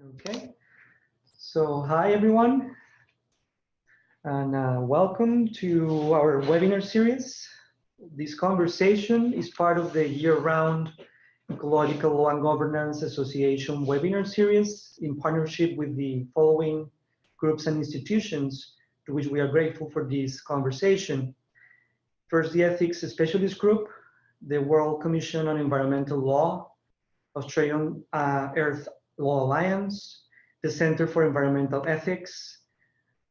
Okay, so hi everyone, and welcome to our webinar series. This conversation is part of the year-round Ecological Law and Governance Association webinar series in partnership with the following groups and institutions to which we are grateful for this conversation. First, the Ethics Specialist Group, the World Commission on Environmental Law, Australian Earth Law Alliance, the Center for Environmental Ethics,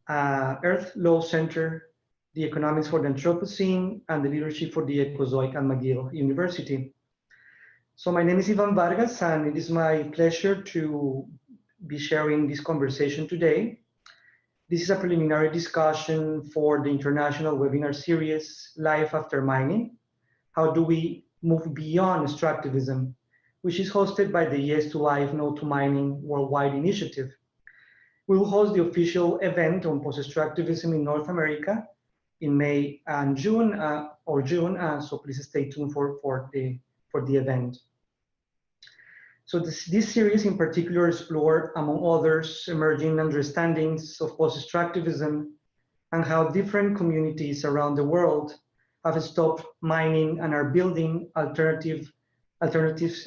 Earth Law Center, the Economics for the Anthropocene, and the Leadership for the Ecozoic at McGill University. So my name is Ivan Vargas, and it is my pleasure to be sharing this conversation today. This is a preliminary discussion for the international webinar series, Life After Mining, How Do We Move Beyond Extractivism, which is hosted by the Yes to Life, No to Mining Worldwide Initiative. We will host the official event on post-extractivism in North America in May and June, so please stay tuned for the event. So this series in particular explore, among others, emerging understandings of post-extractivism and how different communities around the world have stopped mining and are building alternatives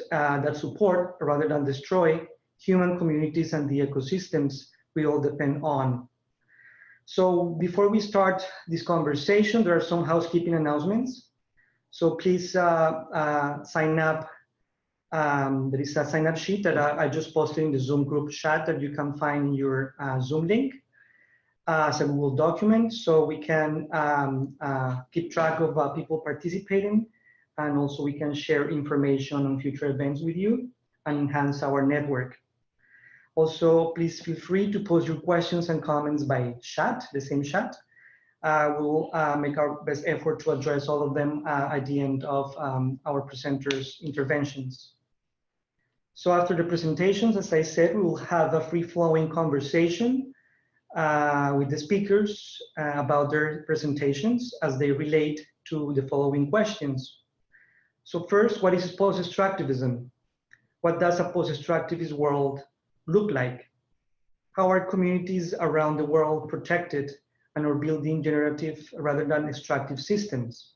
that support rather than destroy human communities and the ecosystems we all depend on. So before we start this conversation, there are some housekeeping announcements. So please sign up. There is a sign up sheet that I just posted in the Zoom group chat that you can find in your Zoom link as a Google document, so we can keep track of people participating, and also we can share information on future events with you and enhance our network. Also, please feel free to post your questions and comments by chat, the same chat. We'll make our best effort to address all of them at the end of our presenters' interventions. So after the presentations, as I said, we will have a free-flowing conversation with the speakers about their presentations as they relate to the following questions. So first, what is post-extractivism? What does a post-extractivist world look like? How are communities around the world protected and are building generative rather than extractive systems?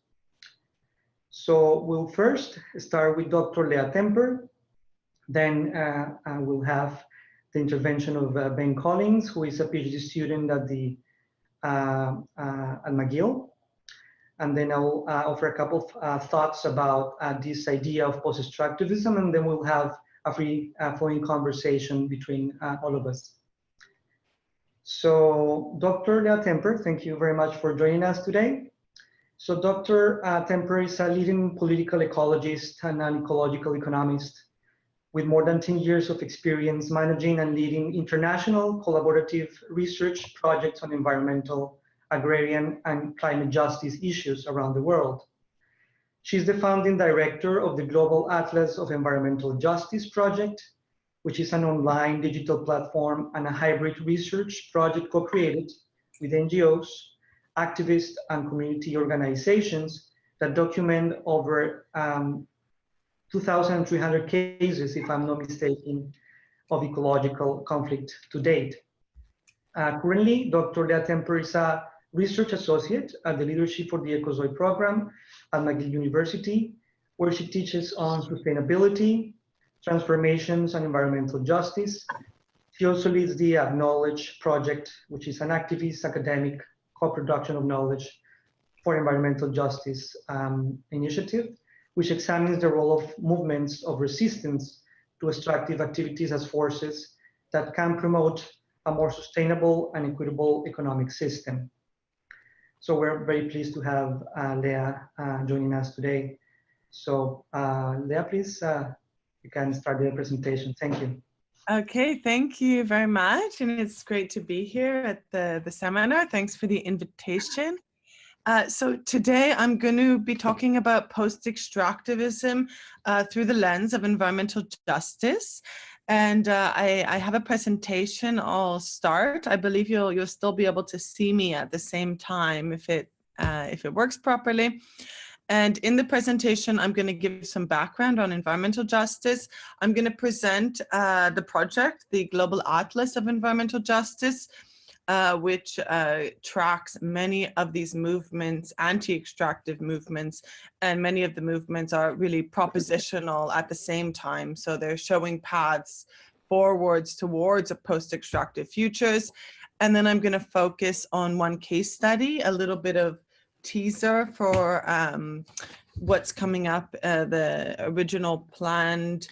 So we'll first start with Dr. Lea Temper, then we'll have the intervention of Ben Collins, who is a PhD student at McGill. And then I'll offer a couple of thoughts about this idea of post-extractivism, and then we'll have a free-flowing conversation between all of us. So Dr. Lea Temper, thank you very much for joining us today. So Dr. Temper is a leading political ecologist and an ecological economist with more than 10 years of experience managing and leading international collaborative research projects on environmental, agrarian, and climate justice issues around the world. She's the founding director of the Global Atlas of Environmental Justice Project, which is an online digital platform and a hybrid research project co-created with NGOs, activists, and community organizations that document over 2,300 cases, if I'm not mistaken, of ecological conflict to date. Currently, Dr. Lea Temper is a research associate at the Leadership for the Ecozoic program at McGill University, where she teaches on sustainability, transformations, and environmental justice. She also leads the Knowledge Project, which is an activist academic co-production of knowledge for environmental justice initiative, which examines the role of movements of resistance to extractive activities as forces that can promote a more sustainable and equitable economic system. So we're very pleased to have Lea joining us today. So Lea, please, you can start the presentation. Thank you. Okay, thank you very much. And it's great to be here at the seminar. Thanks for the invitation. So today I'm going to be talking about post-extractivism through the lens of environmental justice. And I have a presentation I'll start. I believe you'll still be able to see me at the same time if it works properly. And in the presentation, I'm going to give some background on environmental justice. I'm going to present the project, the Global Atlas of Environmental Justice, which tracks many of these movements, anti-extractive movements, and many of the movements are really propositional at the same time. So they're showing paths forwards towards a post-extractive futures. And then I'm going to focus on one case study, a little bit of teaser for what's coming up, the original planned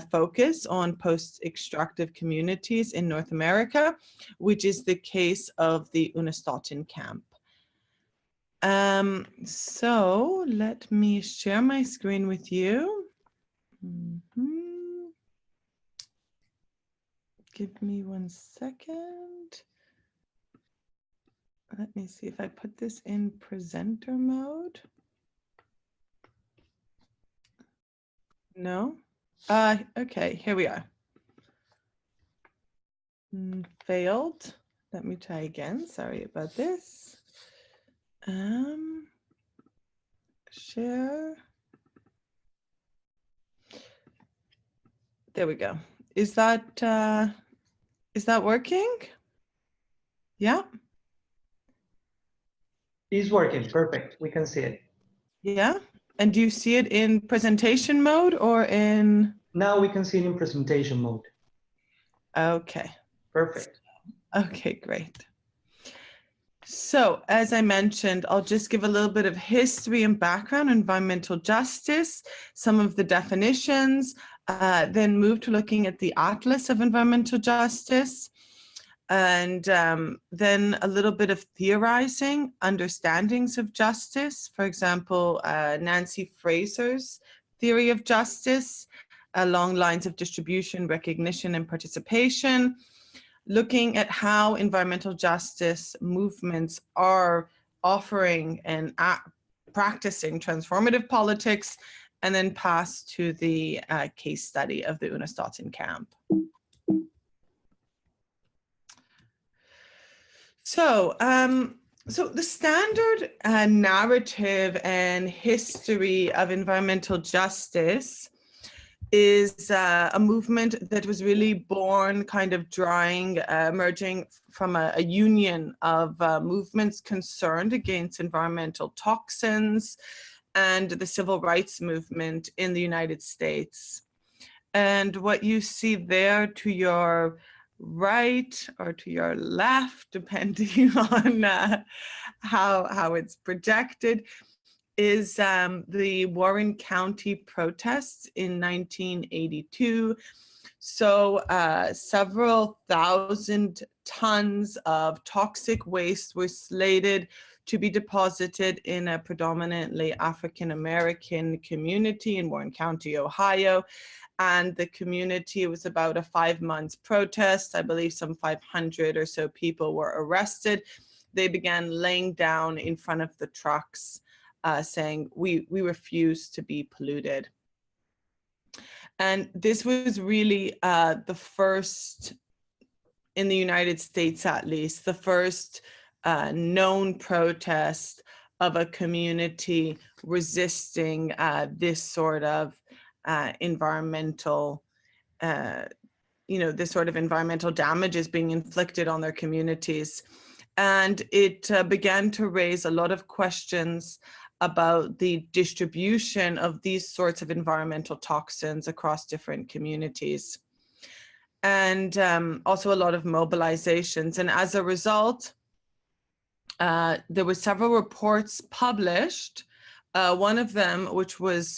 focus on post-extractive communities in North America, which is the case of the Unistoten camp. So let me share my screen with you. Give me 1 second. Let me see if I put this in presenter mode. No? Okay, here we are. Failed. Let me try again. Sorry about this. Share. There we go. Is that working? Yeah. It's working. Perfect. We can see it. Yeah. And do you see it in presentation mode or in? Now we can see it in presentation mode. Okay. Perfect. Okay, great. So as I mentioned, I'll just give a little bit of history and background on environmental justice, some of the definitions, then move to looking at the Atlas of Environmental Justice, and then a little bit of theorizing, understandings of justice, for example, Nancy Fraser's theory of justice, along lines of distribution, recognition, and participation, looking at how environmental justice movements are offering and practicing transformative politics, and then pass to the case study of the Unistoten camp. So, so the standard narrative and history of environmental justice is a movement that was really born, kind of emerging from a union of movements concerned against environmental toxins and the civil rights movement in the United States. And what you see there to your right or to your left, depending on how it's projected, is the Warren County protests in 1982. So several thousand tons of toxic waste were slated to be deposited in a predominantly African-American community in Warren County, Ohio. And the community, it was about a 5-month protest. I believe some 500 or so people were arrested. They began laying down in front of the trucks, saying, we refuse to be polluted. And this was really the first, in the United States at least, the first known protest of a community resisting this sort of environmental, this sort of environmental damage is being inflicted on their communities. And it began to raise a lot of questions about the distribution of these sorts of environmental toxins across different communities. And also a lot of mobilizations. And as a result, there were several reports published. One of them, which was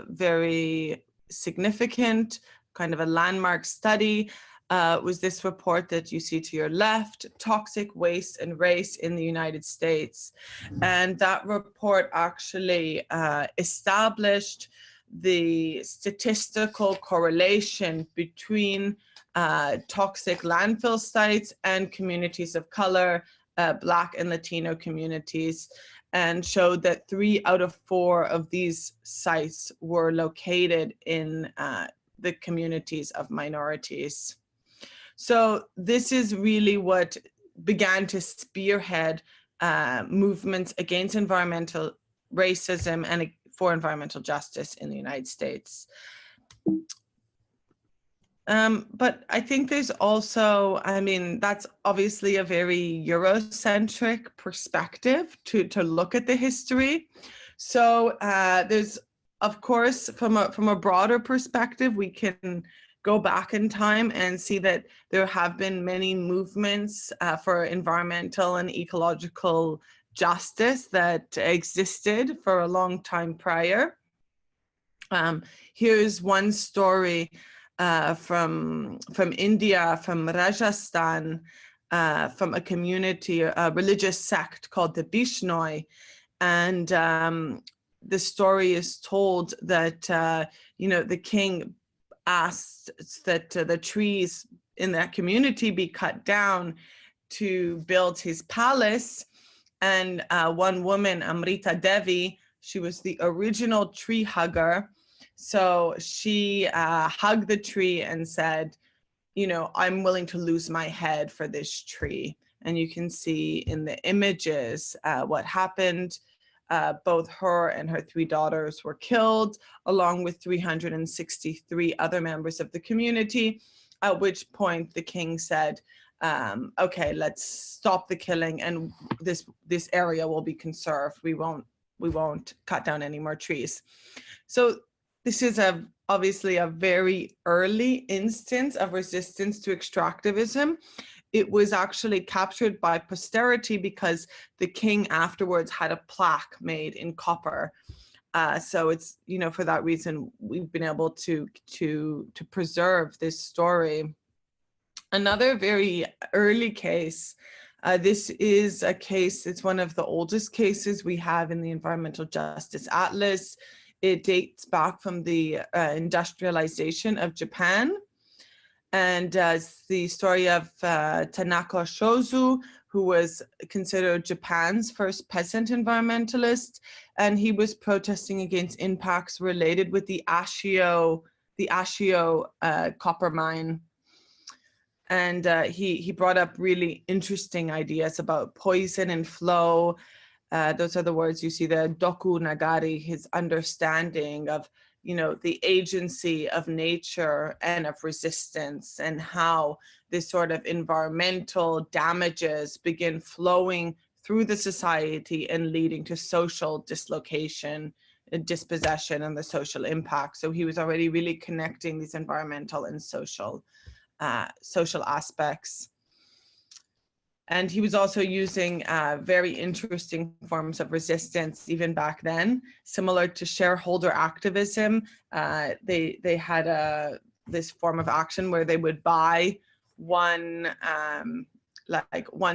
very significant, kind of a landmark study, was this report that you see to your left, Toxic Waste and Race in the United States. And that report actually established the statistical correlation between toxic landfill sites and communities of color, Black and Latino communities, and showed that 3 out of 4 of these sites were located in the communities of minorities. So this is really what began to spearhead movements against environmental racism and for environmental justice in the United States. But I think there's also, I mean, that's obviously a very Eurocentric perspective to look at the history. So there's, of course, from a broader perspective, we can go back in time and see that there have been many movements for environmental and ecological justice that existed for a long time prior. Here's one story from India, from Rajasthan, from a community, a religious sect called the Bishnoi. And the story is told that, you know, the king asked that the trees in that community be cut down to build his palace. And one woman, Amrita Devi, she was the original tree hugger. So she hugged the tree and said, you know, I'm willing to lose my head for this tree. And you can see in the images what happened. Both her and her 3 daughters were killed, along with 363 other members of the community, at which point the king said, okay, let's stop the killing and this area will be conserved. We won't cut down any more trees. So this is obviously a very early instance of resistance to extractivism. It was actually captured by posterity because the king afterwards had a plaque made in copper. So it's, you know, for that reason, we've been able to preserve this story. Another very early case, this is a case, it's one of the oldest cases we have in the Environmental Justice Atlas. It dates back from the industrialization of Japan. And it's the story of Tanaka Shozu, who was considered Japan's first peasant environmentalist. And he was protesting against impacts related with the Ashio copper mine. And he brought up really interesting ideas about poison and flow. Those are the words you see there, Doku Nagari, his understanding of, you know, the agency of nature and of resistance, and how this sort of environmental damages begin flowing through the society and leading to social dislocation and dispossession and the social impact. So he was already really connecting these environmental and social aspects. And he was also using very interesting forms of resistance even back then, similar to shareholder activism. They had this form of action where they would buy one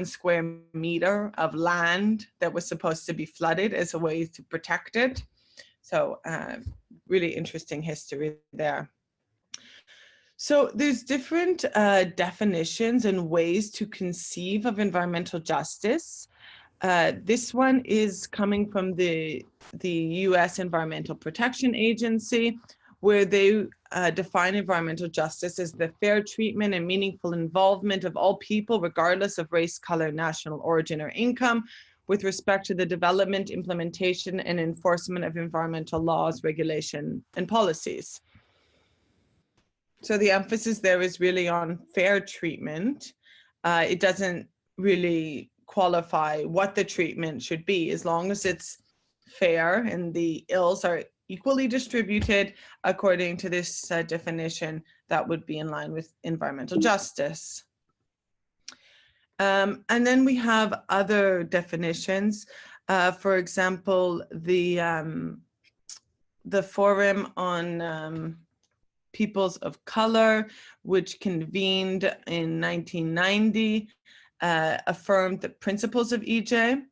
square meter of land that was supposed to be flooded as a way to protect it. So really interesting history there. So there's different definitions and ways to conceive of environmental justice. This one is coming from the US Environmental Protection Agency, where they define environmental justice as the fair treatment and meaningful involvement of all people, regardless of race, color, national origin, or income, with respect to the development, implementation, and enforcement of environmental laws, regulation, and policies. So the emphasis there is really on fair treatment. It doesn't really qualify what the treatment should be, as long as it's fair and the ills are equally distributed according to this definition, that would be in line with environmental justice. And then we have other definitions. For example, the Forum on Peoples of Color, which convened in 1990, affirmed the principles of EJ,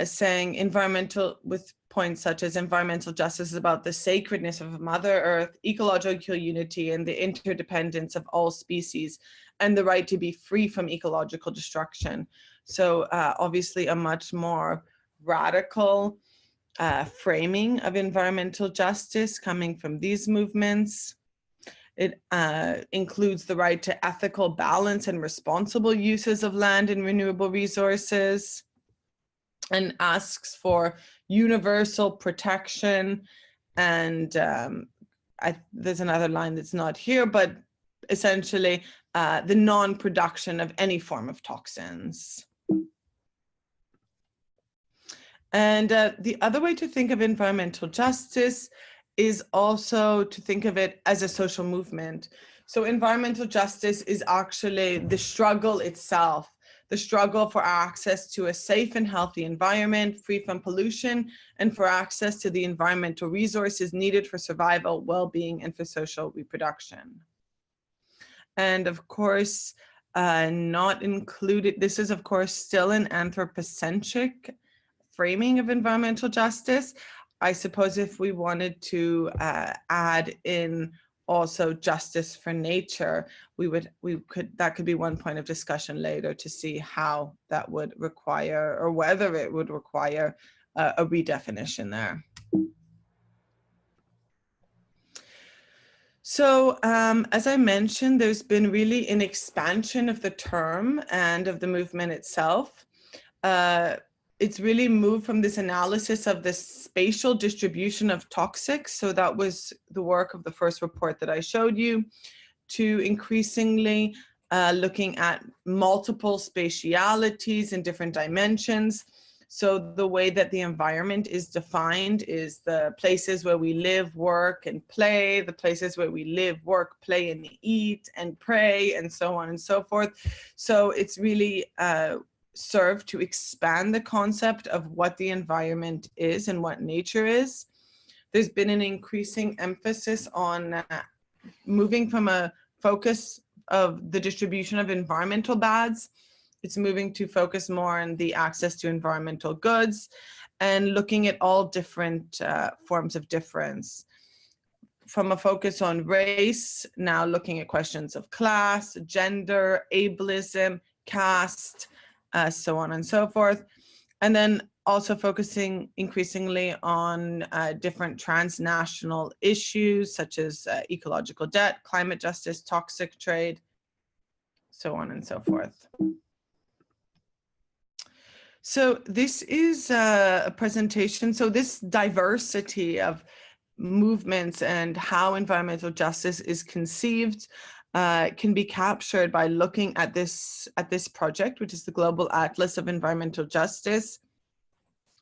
saying environmental, with points such as environmental justice is about the sacredness of Mother Earth, ecological unity, and the interdependence of all species, and the right to be free from ecological destruction. So obviously a much more radical framing of environmental justice coming from these movements. It includes the right to ethical balance and responsible uses of land and renewable resources. and asks for universal protection. And there's another line that's not here, but essentially the non-production of any form of toxins. And the other way to think of environmental justice is also to think of it as a social movement. So environmental justice is actually the struggle itself, the struggle for access to a safe and healthy environment, free from pollution, and for access to the environmental resources needed for survival, well-being, and for social reproduction. And of course, not included, this is of course still an anthropocentric framing of environmental justice. I suppose if we wanted to add in also justice for nature, that could be one point of discussion later to see how that would require, or whether it would require a redefinition there. So as I mentioned, there's been really an expansion of the term and of the movement itself. It's really moved from this analysis of the spatial distribution of toxics, so that was the work of the first report that I showed you, to increasingly looking at multiple spatialities and different dimensions. So the way that the environment is defined is the places where we live, work, and play, the places where we live, work, play, and eat, and pray, and so on and so forth. So it's really serve to expand the concept of what the environment is and what nature is. There's been an increasing emphasis on moving from a focus of the distribution of environmental bads. It's moving to focus more on the access to environmental goods and looking at all different forms of difference. From a focus on race, now looking at questions of class, gender, ableism, caste, so on and so forth. And then also focusing increasingly on different transnational issues such as ecological debt, climate justice, toxic trade, so on and so forth. So this is a presentation. So this diversity of movements and how environmental justice is conceived can be captured by looking at this project, which is the Global Atlas of Environmental Justice.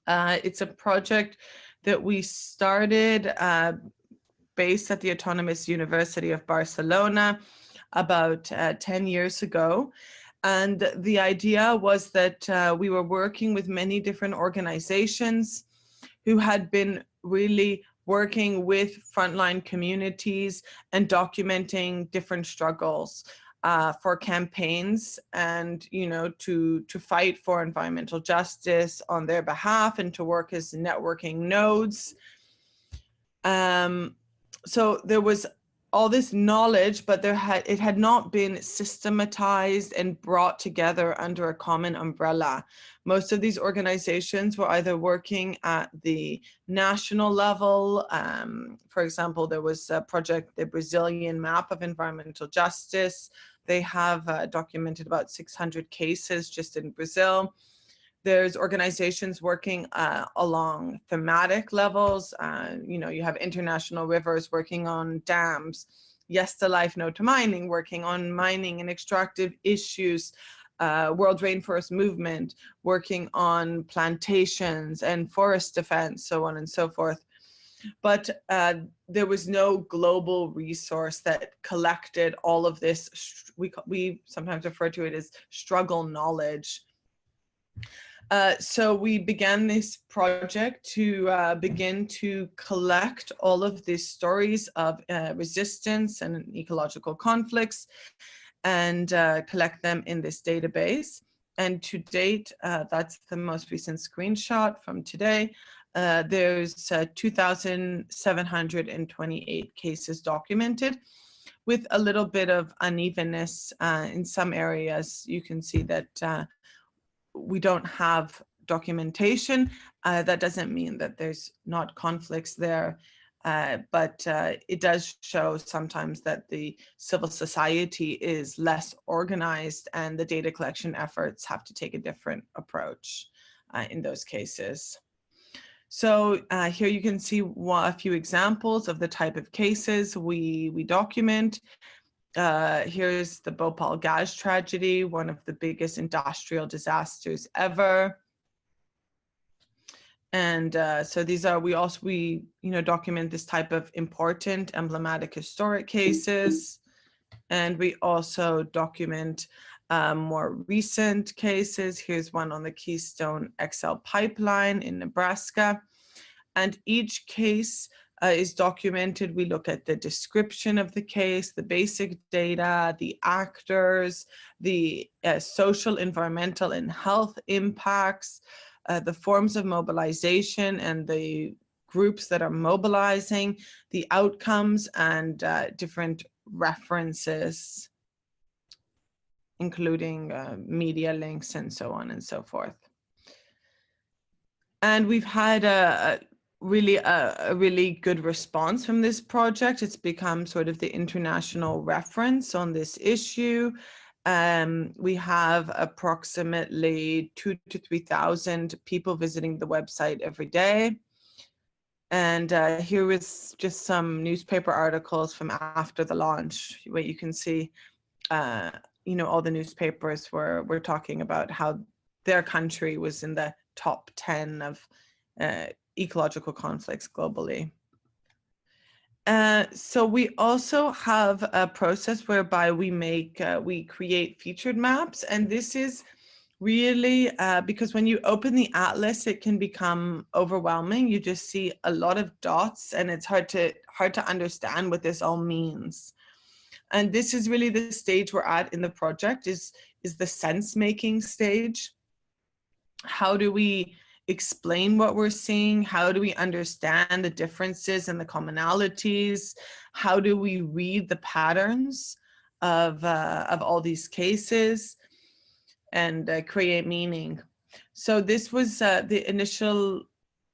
It's a project that we started based at the Autonomous University of Barcelona about 10 years ago. And the idea was that we were working with many different organizations who had been really working with frontline communities and documenting different struggles for campaigns and, you know, to fight for environmental justice on their behalf and to work as networking nodes. So there was all this knowledge, but it had not been systematized and brought together under a common umbrella. Most of these organizations were either working at the national level. For example, there was a project, the Brazilian Map of Environmental Justice. They have documented about 600 cases just in Brazil. There's organizations working along thematic levels. You know, you have International Rivers working on dams, Yes to Life, No to Mining, working on mining and extractive issues, World Rainforest Movement, working on plantations and forest defense, so on and so forth. But there was no global resource that collected all of this. We sometimes refer to it as struggle knowledge. So we began this project to begin to collect all of these stories of resistance and ecological conflicts and collect them in this database. And to date, that's the most recent screenshot from today. There's 2,728 cases documented with a little bit of unevenness in some areas. You can see that we don't have documentation. That doesn't mean that there's not conflicts there, but it does show sometimes that the civil society is less organized and the data collection efforts have to take a different approach. in those cases. So here you can see a few examples of the type of cases we document. Here's the Bhopal Gas Tragedy, one of the biggest industrial disasters ever. And so these are, we document this type of important, emblematic, historic cases. And we also document more recent cases. Here's one on the Keystone XL Pipeline in Nebraska. And each case is documented. We look at the description of the case, the basic data, the actors, the social, environmental, and health impacts, the forms of mobilization and the groups that are mobilizing, the outcomes, and different references, including media links and so on and so forth. And we've had a really good response from this project. It's become sort of the international reference on this issue. We have approximately 2,000 to 3,000 people visiting the website every day. And here is just some newspaper articles from after the launch, where you can see, all the newspapers were talking about how their country was in the top 10 of ecological conflicts globally. So we also have a process whereby we create featured maps, and this is really because when you open the atlas, it can become overwhelming. You just see a lot of dots, and it's hard to understand what this all means. And this is really the stage we're at in the project, is the sense-making stage. How do we explain what we're seeing? How do we understand the differences and the commonalities? How do we read the patterns of all these cases and create meaning? So this was the initial.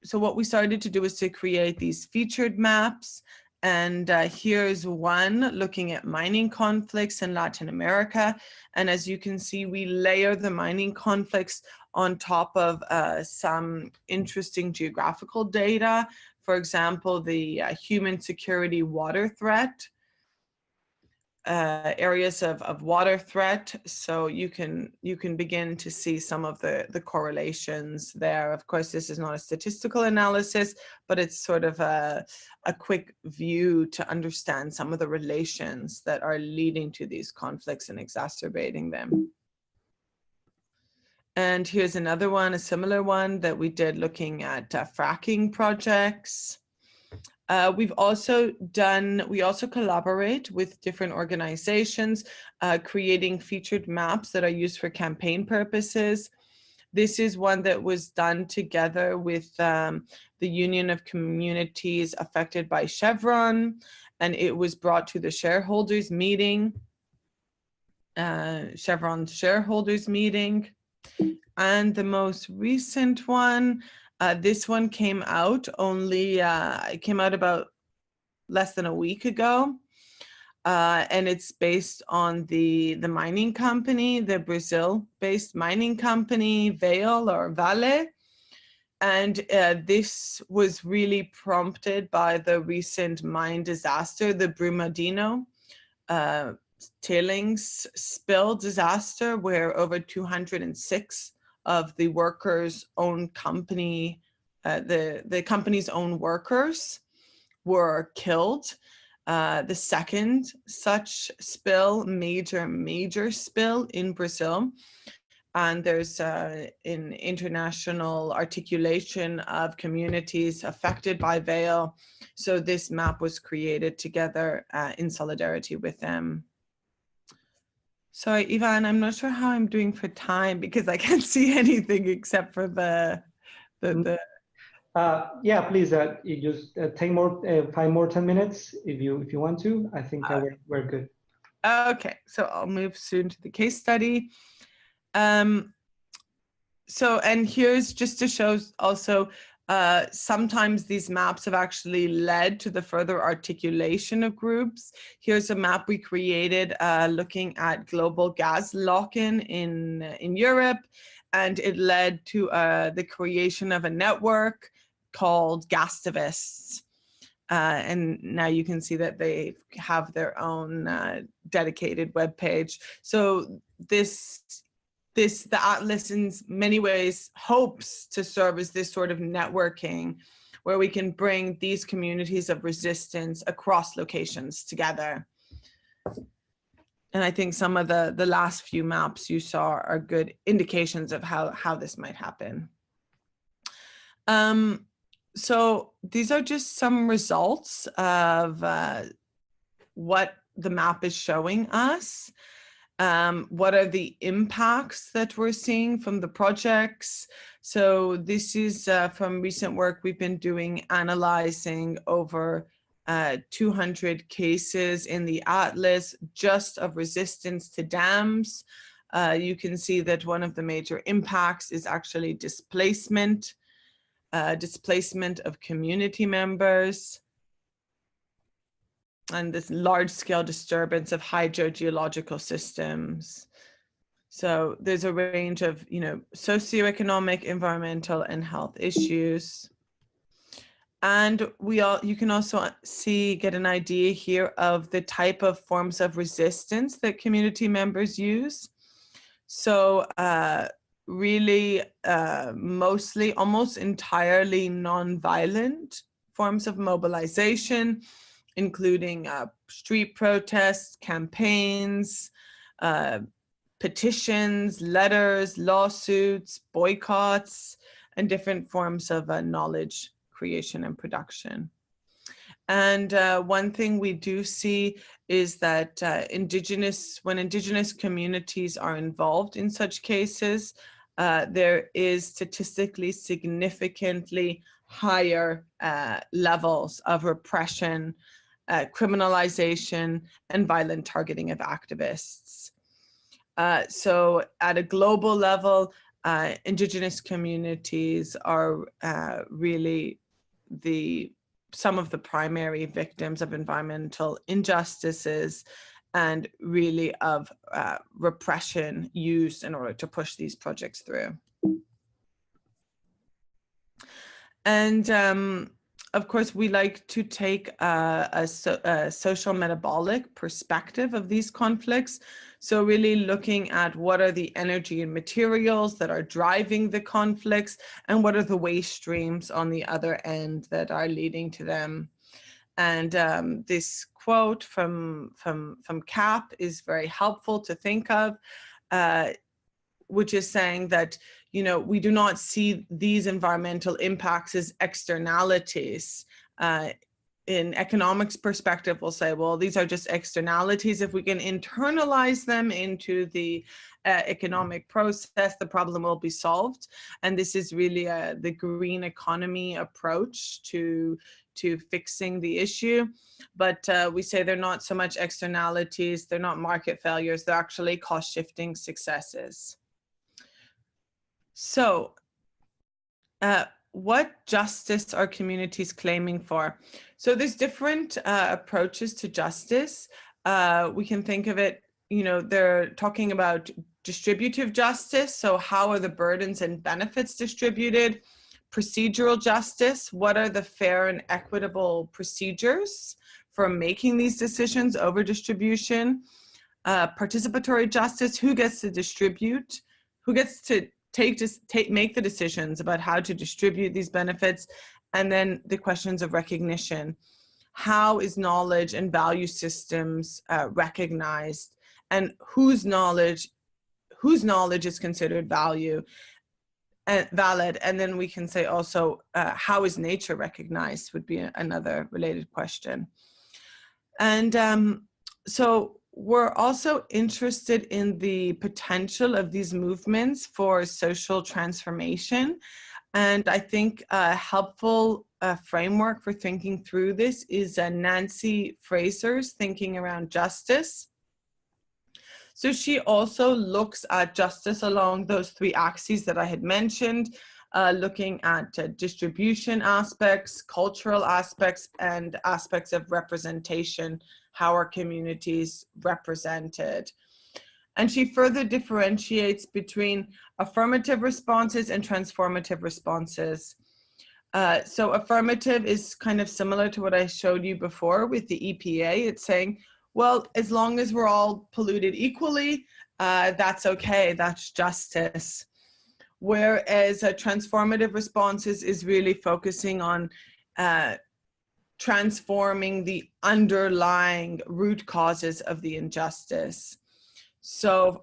So what we started to do is to create these featured maps. And here's one looking at mining conflicts in Latin America. And as you can see, we layer the mining conflicts on top of some interesting geographical data. For example, the human security water threat, areas of water threat. So you can begin to see some of the correlations there. Of course, this is not a statistical analysis, but it's sort of a quick view to understand some of the relations that are leading to these conflicts and exacerbating them. And here's another one, a similar one that we did looking at fracking projects. We also collaborate with different organizations, creating featured maps that are used for campaign purposes. This is one that was done together with the Union of Communities Affected by Chevron, and it was brought to the shareholders meeting, Chevron's shareholders meeting. And the most recent one, this one came out it came out about less than a week ago. And it's based on the mining company, the Brazil-based mining company, Vale. And this was really prompted by the recent mine disaster, the Brumadinho tailings spill disaster, where over 206 of the workers' own company, the company's own workers were killed. The second such spill, major spill in Brazil. And there's an international articulation of communities affected by Vale. So this map was created together in solidarity with them. Sorry, Ivan, I'm not sure how I'm doing for time because I can't see anything except for the. Yeah, please. You just take 10 minutes if you want to. I think we're good. Okay, so I'll move soon to the case study. And here's just to show also. Sometimes these maps have actually led to the further articulation of groups. Here's a map we created looking at global gas lock-in in Europe. and it led to the creation of a network called Gastivists. And now you can see that they have their own dedicated webpage. So the Atlas in many ways hopes to serve as this sort of networking where we can bring these communities of resistance across locations together. And I think some of the last few maps you saw are good indications of how this might happen. So these are just some results of what the map is showing us. What are the impacts that we're seeing from the projects? So this is from recent work we've been doing, analyzing over 200 cases in the Atlas just of resistance to dams. You can see that one of the major impacts is actually displacement of community members, and this large-scale disturbance of hydrogeological systems. So there's a range of, socioeconomic, environmental, and health issues. And you can also get an idea here of the type of forms of resistance that community members use. So really, mostly, almost entirely non-violent forms of mobilization, including street protests, campaigns, petitions, letters, lawsuits, boycotts, and different forms of knowledge creation and production. And one thing we do see is that when Indigenous communities are involved in such cases, there is statistically significantly higher levels of repression, criminalization, and violent targeting of activists. So at a global level, Indigenous communities are really some of the primary victims of environmental injustices and really of repression used in order to push these projects through. And of course, we like to take a social metabolic perspective of these conflicts. So really looking at what are the energy and materials that are driving the conflicts, and what are the waste streams on the other end that are leading to them. And this quote from CAP is very helpful to think of, which is saying that, we do not see these environmental impacts as externalities. In economics perspective, we'll say, well, these are just externalities. If we can internalize them into the economic process, the problem will be solved. And this is really the green economy approach to fixing the issue. But we say they're not so much externalities, they're not market failures, they're actually cost-shifting successes. So what justice are communities claiming for? So there's different approaches to justice. We can think of it, they're talking about distributive justice. So how are the burdens and benefits distributed? Procedural justice, what are the fair and equitable procedures for making these decisions over distribution? Participatory justice, who gets to distribute? Who gets to make the decisions about how to distribute these benefits? And then the questions of recognition. How is knowledge and value systems recognized, and whose knowledge is considered valid? And then we can say also, how is nature recognized would be another related question. And so we're also interested in the potential of these movements for social transformation. And I think a helpful framework for thinking through this is Nancy Fraser's Thinking Around Justice. So she also looks at justice along those three axes that I had mentioned, looking at distribution aspects, cultural aspects, and aspects of representation. How are communities represented? And she further differentiates between affirmative responses and transformative responses. So affirmative is kind of similar to what I showed you before with the EPA. It's saying, well, as long as we're all polluted equally, that's okay, that's justice. Whereas a transformative responses is really focusing on transforming the underlying root causes of the injustice. So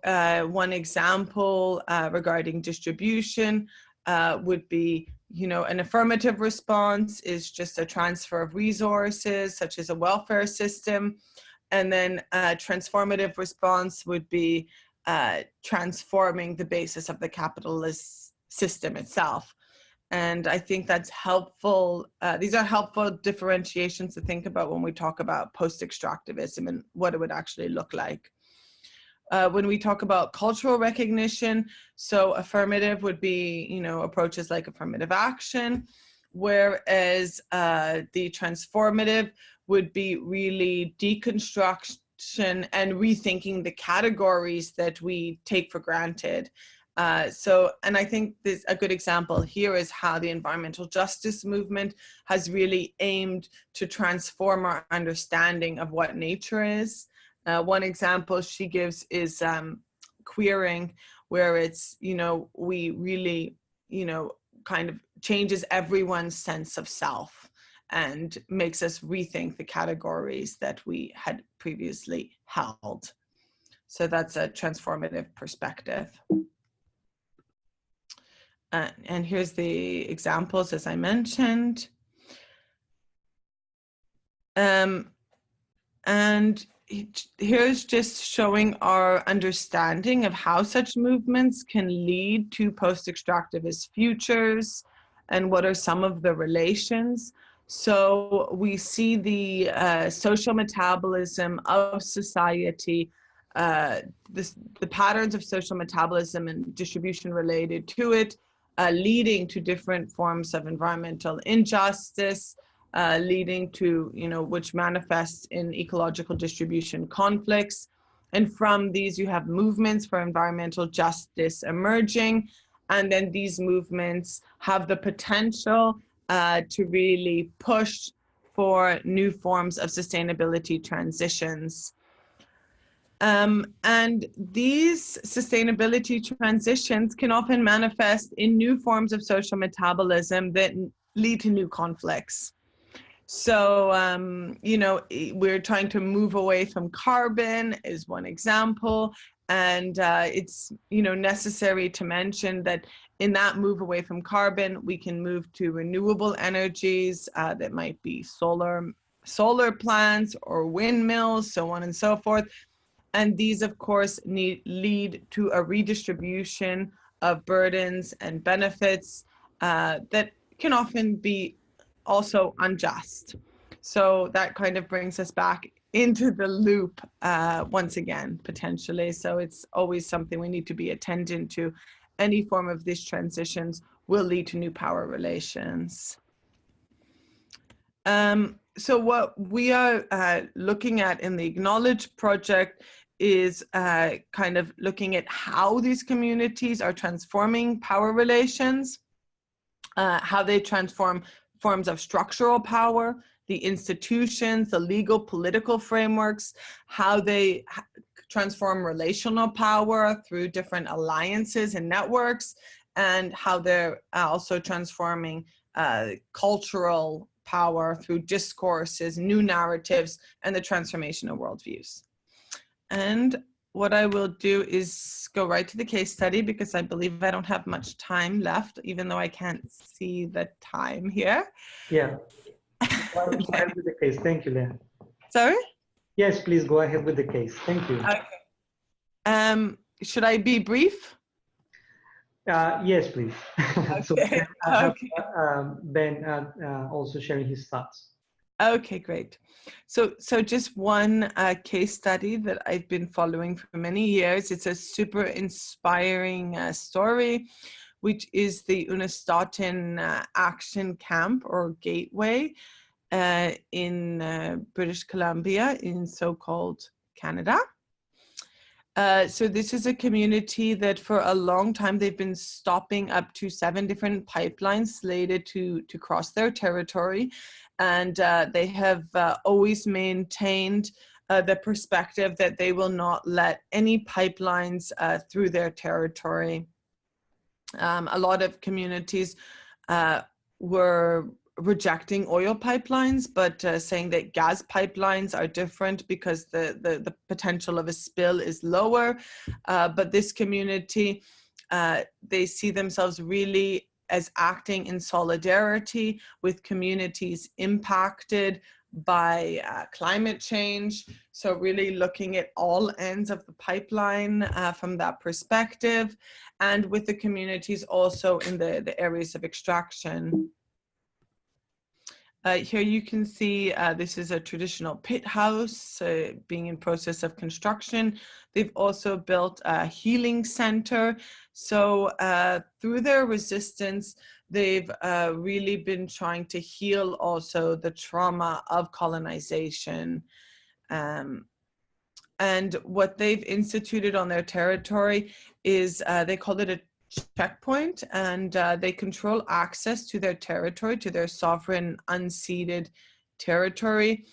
one example regarding distribution would be, an affirmative response is just a transfer of resources, such as a welfare system. And then a transformative response would be transforming the basis of the capitalist system itself. And I think that's helpful. These are helpful differentiations to think about when we talk about post-extractivism and what it would actually look like. When we talk about cultural recognition, so affirmative would be, approaches like affirmative action, whereas the transformative would be really deconstruction and rethinking the categories that we take for granted. And I think this a good example here is how the environmental justice movement has really aimed to transform our understanding of what nature is. One example she gives is queering, where it's, we really, kind of changes everyone's sense of self and makes us rethink the categories that we had previously held. So that's a transformative perspective. And here's the examples, as I mentioned. And here's just showing our understanding of how such movements can lead to post-extractivist futures and what are some of the relations. So we see the social metabolism of society, the patterns of social metabolism and distribution related to it, leading to different forms of environmental injustice, leading to, which manifests in ecological distribution conflicts. And from these, you have movements for environmental justice emerging. And then these movements have the potential to really push for new forms of sustainability transitions. And these sustainability transitions can often manifest in new forms of social metabolism that lead to new conflicts. So, we're trying to move away from carbon is one example. And it's, necessary to mention that in that move away from carbon, we can move to renewable energies that might be solar plants or windmills, so on and so forth. And these, of course, lead to a redistribution of burdens and benefits that can often be also unjust. So that kind of brings us back into the loop once again, potentially. So it's always something we need to be attendant to. Any form of these transitions will lead to new power relations. So what we are looking at in the Acknowledge project is kind of looking at how these communities are transforming power relations, how they transform forms of structural power, the institutions, the legal political frameworks, how they transform relational power through different alliances and networks, and how they're also transforming cultural power through discourses, new narratives, and the transformation of worldviews. And what I will do is go right to the case study, because I believe I don't have much time left, even though I can't see the time here. Yeah. Go ahead with the case. Thank you, Leah. Sorry? Yes, please go ahead with the case. Thank you. Okay. Should I be brief? Yes, please. Okay. So I have Ben also sharing his thoughts. Okay, great. So just one case study that I've been following for many years. It's a super inspiring story, which is the Unistaten Action Camp or Gateway in British Columbia in so-called Canada. So this is a community that for a long time, they've been stopping up to 7 different pipelines slated to cross their territory. And they have always maintained the perspective that they will not let any pipelines through their territory. A lot of communities were rejecting oil pipelines, but saying that gas pipelines are different because the potential of a spill is lower. But this community, they see themselves really as acting in solidarity with communities impacted by climate change. So really looking at all ends of the pipeline from that perspective, and with the communities also in the areas of extraction. Here you can see this is a traditional pit house being in process of construction. They've also built a healing center. So through their resistance, they've really been trying to heal also the trauma of colonization. And what they've instituted on their territory is they call it a checkpoint, and they control access to their territory, to their sovereign unceded territory,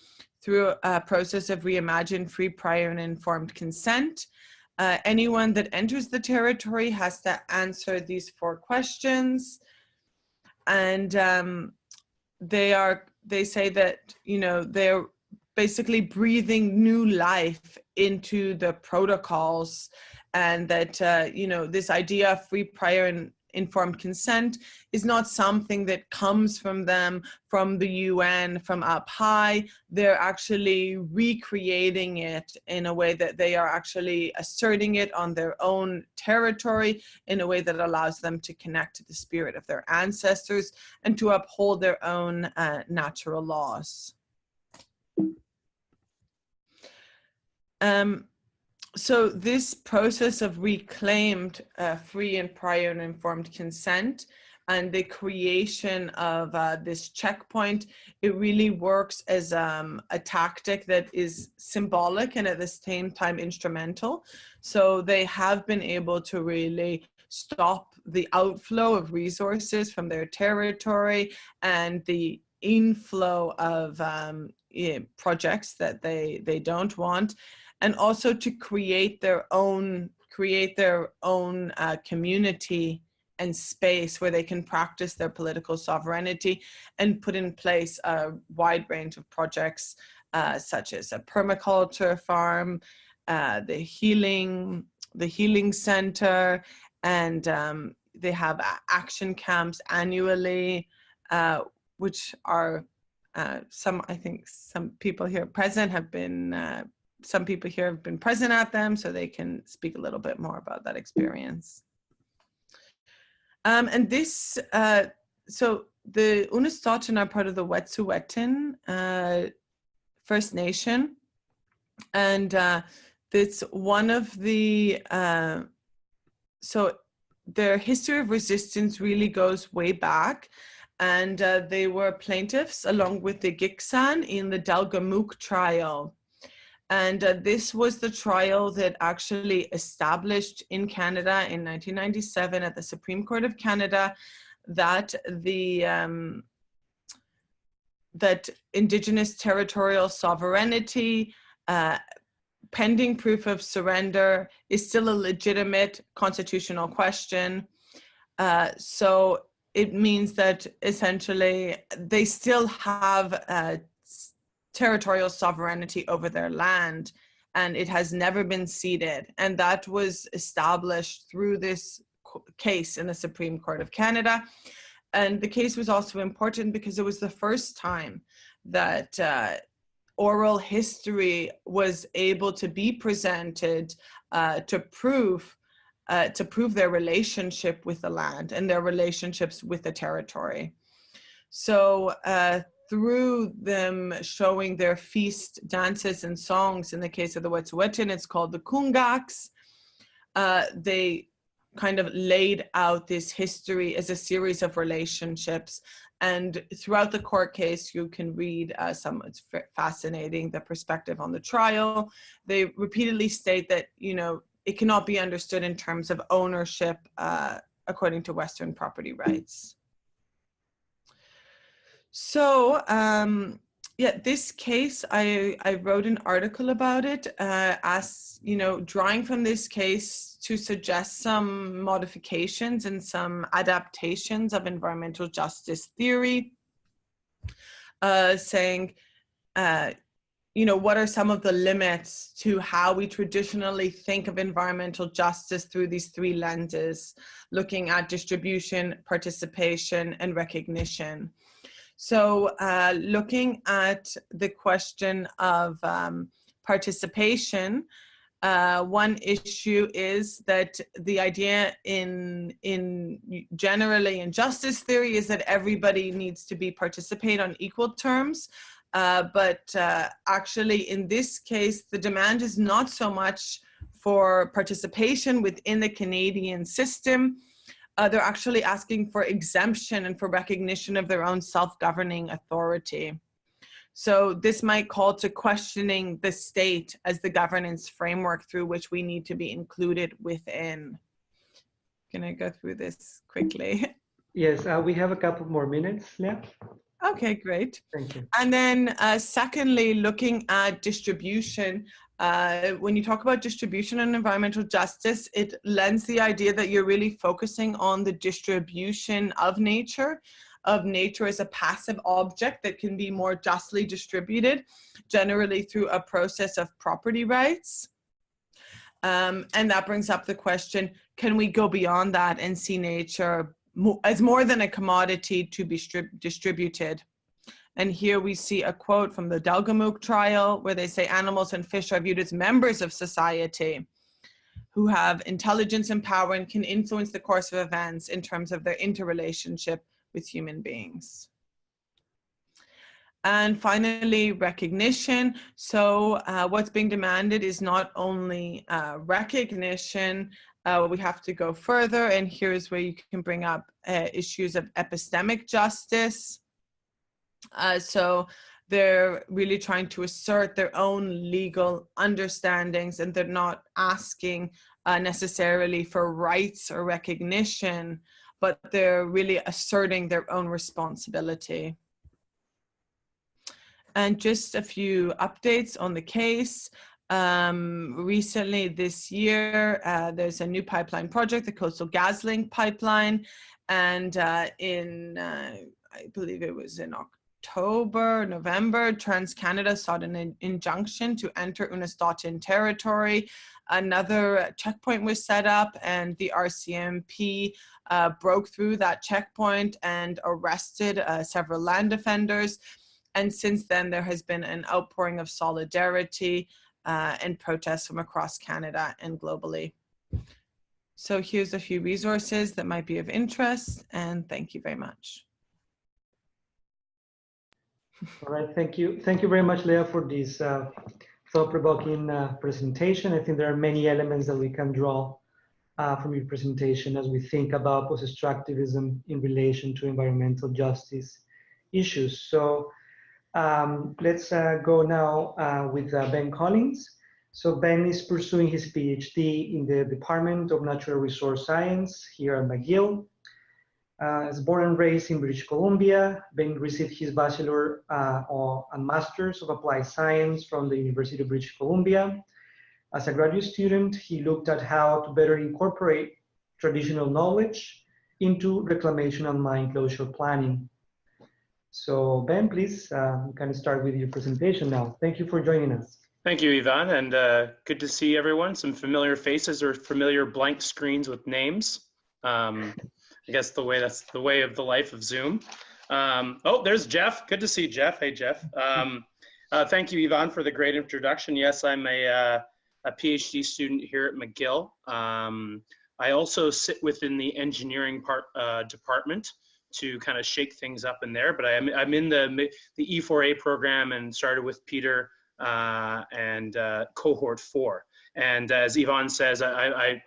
through a process of reimagined free, prior, and informed consent. Anyone that enters the territory has to answer these 4 questions, and they say that, you know, they're basically breathing new life into the protocols, and that, you know, this idea of free, prior, and informed consent is not something that comes from them, from the UN, from up high. They're actually recreating it in a way that they are actually asserting it on their own territory in a way that allows them to connect to the spirit of their ancestors and to uphold their own natural laws. So this process of reclaimed free and prior and informed consent and the creation of this checkpoint, it really works as a tactic that is symbolic and at the same time instrumental. So they have been able to really stop the outflow of resources from their territory and the inflow of projects that they don't want, and also to create their own community and space where they can practice their political sovereignty and put in place a wide range of projects such as a permaculture farm, the healing center, and they have action camps annually, which are I think some people here present have been some people here have been present at them, so they can speak a little bit more about that experience. And this, so the Unistoten are part of the Wet'suwet'en First Nation, and it's one of the, so their history of resistance really goes way back, and they were plaintiffs along with the Giksan in the Delgamuukw trial. And this was the trial that actually established in Canada in 1997 at the Supreme Court of Canada that that Indigenous territorial sovereignty, pending proof of surrender, is still a legitimate constitutional question. So it means that essentially they still have territorial sovereignty over their land, and it has never been ceded. And that was established through this case in the Supreme Court of Canada. And the case was also important because it was the first time that oral history was able to be presented to prove their relationship with the land and their relationships with the territory. So through them showing their feast dances and songs, in the case of the Wet'suwet'en, it's called the Kungaks, they kind of laid out this history as a series of relationships. And throughout the court case, you can read it's fascinating, the perspective on the trial. They repeatedly state that, you know, it cannot be understood in terms of ownership according to Western property rights. So, yeah, this case, I wrote an article about it, as, you know, drawing from this case to suggest some modifications and some adaptations of environmental justice theory, saying, you know, what are some of the limits to how we traditionally think of environmental justice through these three lenses, looking at distribution, participation, and recognition. So looking at the question of participation, one issue is that the idea in generally in justice theory is that everybody needs to participate on equal terms. But actually in this case, the demand is not so much for participation within the Canadian system. They're actually asking for exemption and for recognition of their own self-governing authority. So this might call to questioning the state as the governance framework through which we need to be included within. Can I go through this quickly? Yes, we have a couple more minutes, Leah. Okay, great. Thank you. And then secondly, looking at distribution, when you talk about distribution and environmental justice, it lends the idea that you're really focusing on the distribution of nature as a passive object that can be more justly distributed, generally through a process of property rights. And that brings up the question, can we go beyond that and see nature as more than a commodity to be distributed? And here we see a quote from the Delgamuukw trial where they say animals and fish are viewed as members of society who have intelligence and power and can influence the course of events in terms of their interrelationship with human beings. And finally, recognition. So what's being demanded is not only recognition, we have to go further, and here's where you can bring up issues of epistemic justice. So they're really trying to assert their own legal understandings, and they're not asking necessarily for rights or recognition, but they're really asserting their own responsibility. And just a few updates on the case. Recently this year, there's a new pipeline project, the Coastal GasLink pipeline. And I believe it was in November, TransCanada sought an injunction to enter Unist'ot'in territory. Another checkpoint was set up, and the RCMP broke through that checkpoint and arrested several land defenders. And since then, there has been an outpouring of solidarity and protests from across Canada and globally. So here's a few resources that might be of interest, and thank you very much. All right, thank you. Thank you very much, Leah, for this thought-provoking presentation. I think there are many elements that we can draw from your presentation as we think about post-extractivism in relation to environmental justice issues. So let's go now with Ben Collins. So Ben is pursuing his PhD in the Department of Natural Resource Science here at McGill. Is born and raised in British Columbia. Ben received his Bachelor and Masters of Applied Science from the University of British Columbia. As a graduate student, he looked at how to better incorporate traditional knowledge into reclamation and mine closure planning. So Ben, please, you can start with your presentation now. Thank you for joining us. Thank you, Ivan, and good to see everyone. Some familiar faces or familiar blank screens with names. I guess that's the way of the life of Zoom. Oh, there's Jeff. Good to see Jeff. Hey, Jeff. Thank you, Ivan, for the great introduction. Yes, I'm a PhD student here at McGill. I also sit within the engineering department to kind of shake things up in there, but I'm in the E4A program and started with Peter and cohort 4. And as Ivan says, I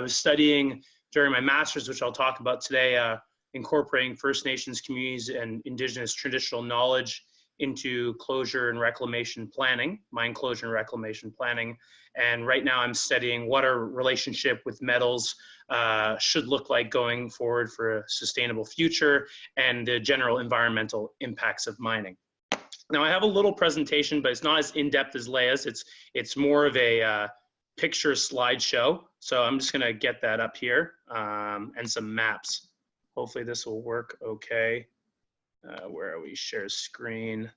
was studying during my master's, which I'll talk about today, incorporating First Nations communities and Indigenous traditional knowledge into closure and reclamation planning, mine closure and reclamation planning. And right now I'm studying what our relationship with metals should look like going forward for a sustainable future, and the general environmental impacts of mining. Now I have a little presentation, but it's not as in-depth as Leia's. It's more of a picture slideshow. So I'm just gonna get that up here, and some maps. Hopefully this will work okay. Where are we? Share screen.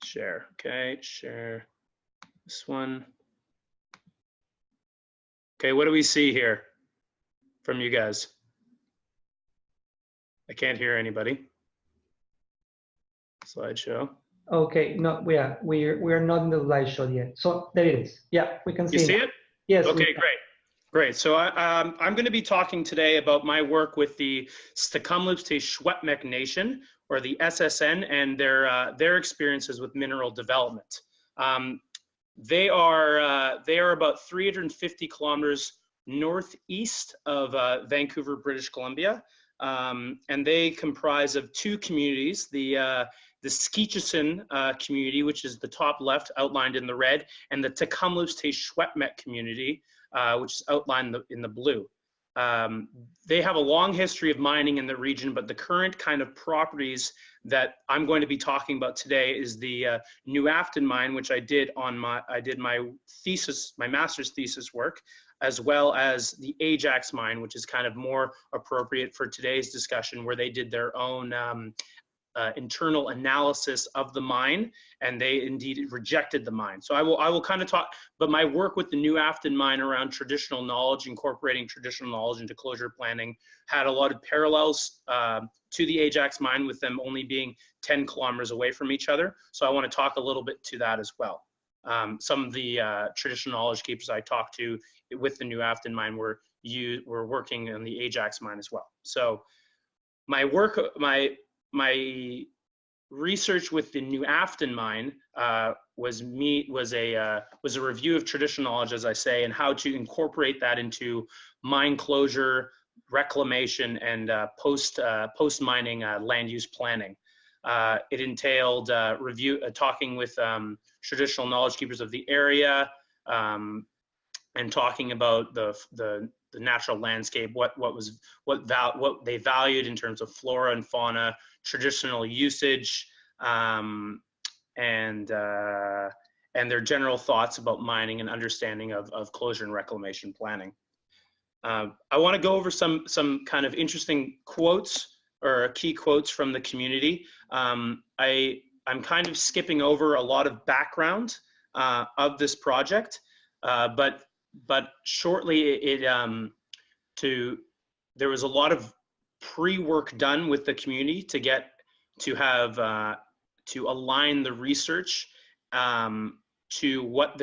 Share, okay, share this one. Okay, what do we see here from you guys? I can't hear anybody. Slideshow. Okay, no, we're not in the slideshow yet. So there it is. Yeah, we can see. You see it? Yes. Okay, great. So I'm going to be talking today about my work with the Stekkumlupste Nation, or the SSN, and their experiences with mineral development. They are about 350 kilometers northeast of Vancouver, British Columbia, and they comprise of two communities: the Skitchison community, which is the top left outlined in the red, and the Tecumlupste community, which is outlined in the blue. They have a long history of mining in the region, but the current kind of properties that I'm going to be talking about today is the New Afton mine, which I did my thesis, my master's thesis work, as well as the Ajax mine, which is kind of more appropriate for today's discussion, where they did their own internal analysis of the mine, and they indeed rejected the mine. So I will kind of talk, but my work with the New Afton mine around traditional knowledge, incorporating traditional knowledge into closure planning, had a lot of parallels to the Ajax mine, with them only being 10 kilometers away from each other. So I want to talk a little bit to that as well. Some of the traditional knowledge keepers I talked to with the New Afton mine were working on the Ajax mine as well. So my work, my research with the New Afton mine was a review of traditional knowledge, as I say, and how to incorporate that into mine closure, reclamation, and post mining land use planning. It entailed talking with traditional knowledge keepers of the area, and talking about the natural landscape, what they valued in terms of flora and fauna, traditional usage, and their general thoughts about mining and understanding of closure and reclamation planning. I want to go over some kind of interesting quotes, or key quotes from the community. I'm kind of skipping over a lot of background of this project, but shortly there was a lot of pre-work done with the community to align the research to what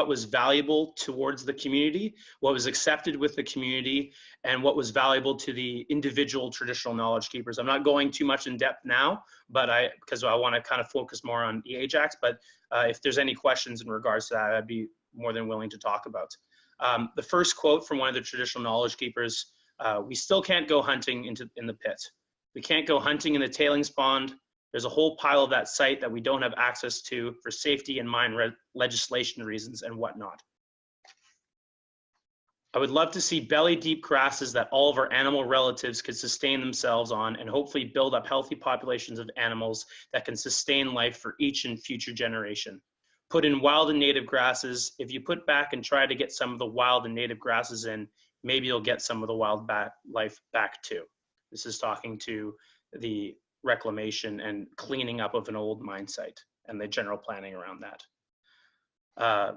was valuable towards the community, what was accepted with the community, and what was valuable to the individual traditional knowledge keepers. I'm not going too much in depth now, but because I want to kind of focus more on the Ajax, but if there's any questions in regards to that, I'd be more than willing to talk about. The first quote from one of the traditional knowledge keepers: "We still can't go hunting in the pit. We can't go hunting in the tailings pond. There's a whole pile of that site that we don't have access to for safety and mine legislation reasons and whatnot. I would love to see belly deep grasses that all of our animal relatives could sustain themselves on, and hopefully build up healthy populations of animals that can sustain life for each and future generation. Put in wild and native grasses. If you put back and try to get some of the wild and native grasses in, maybe you'll get some of the wild life back too." This is talking to the reclamation and cleaning up of an old mine site and the general planning around that.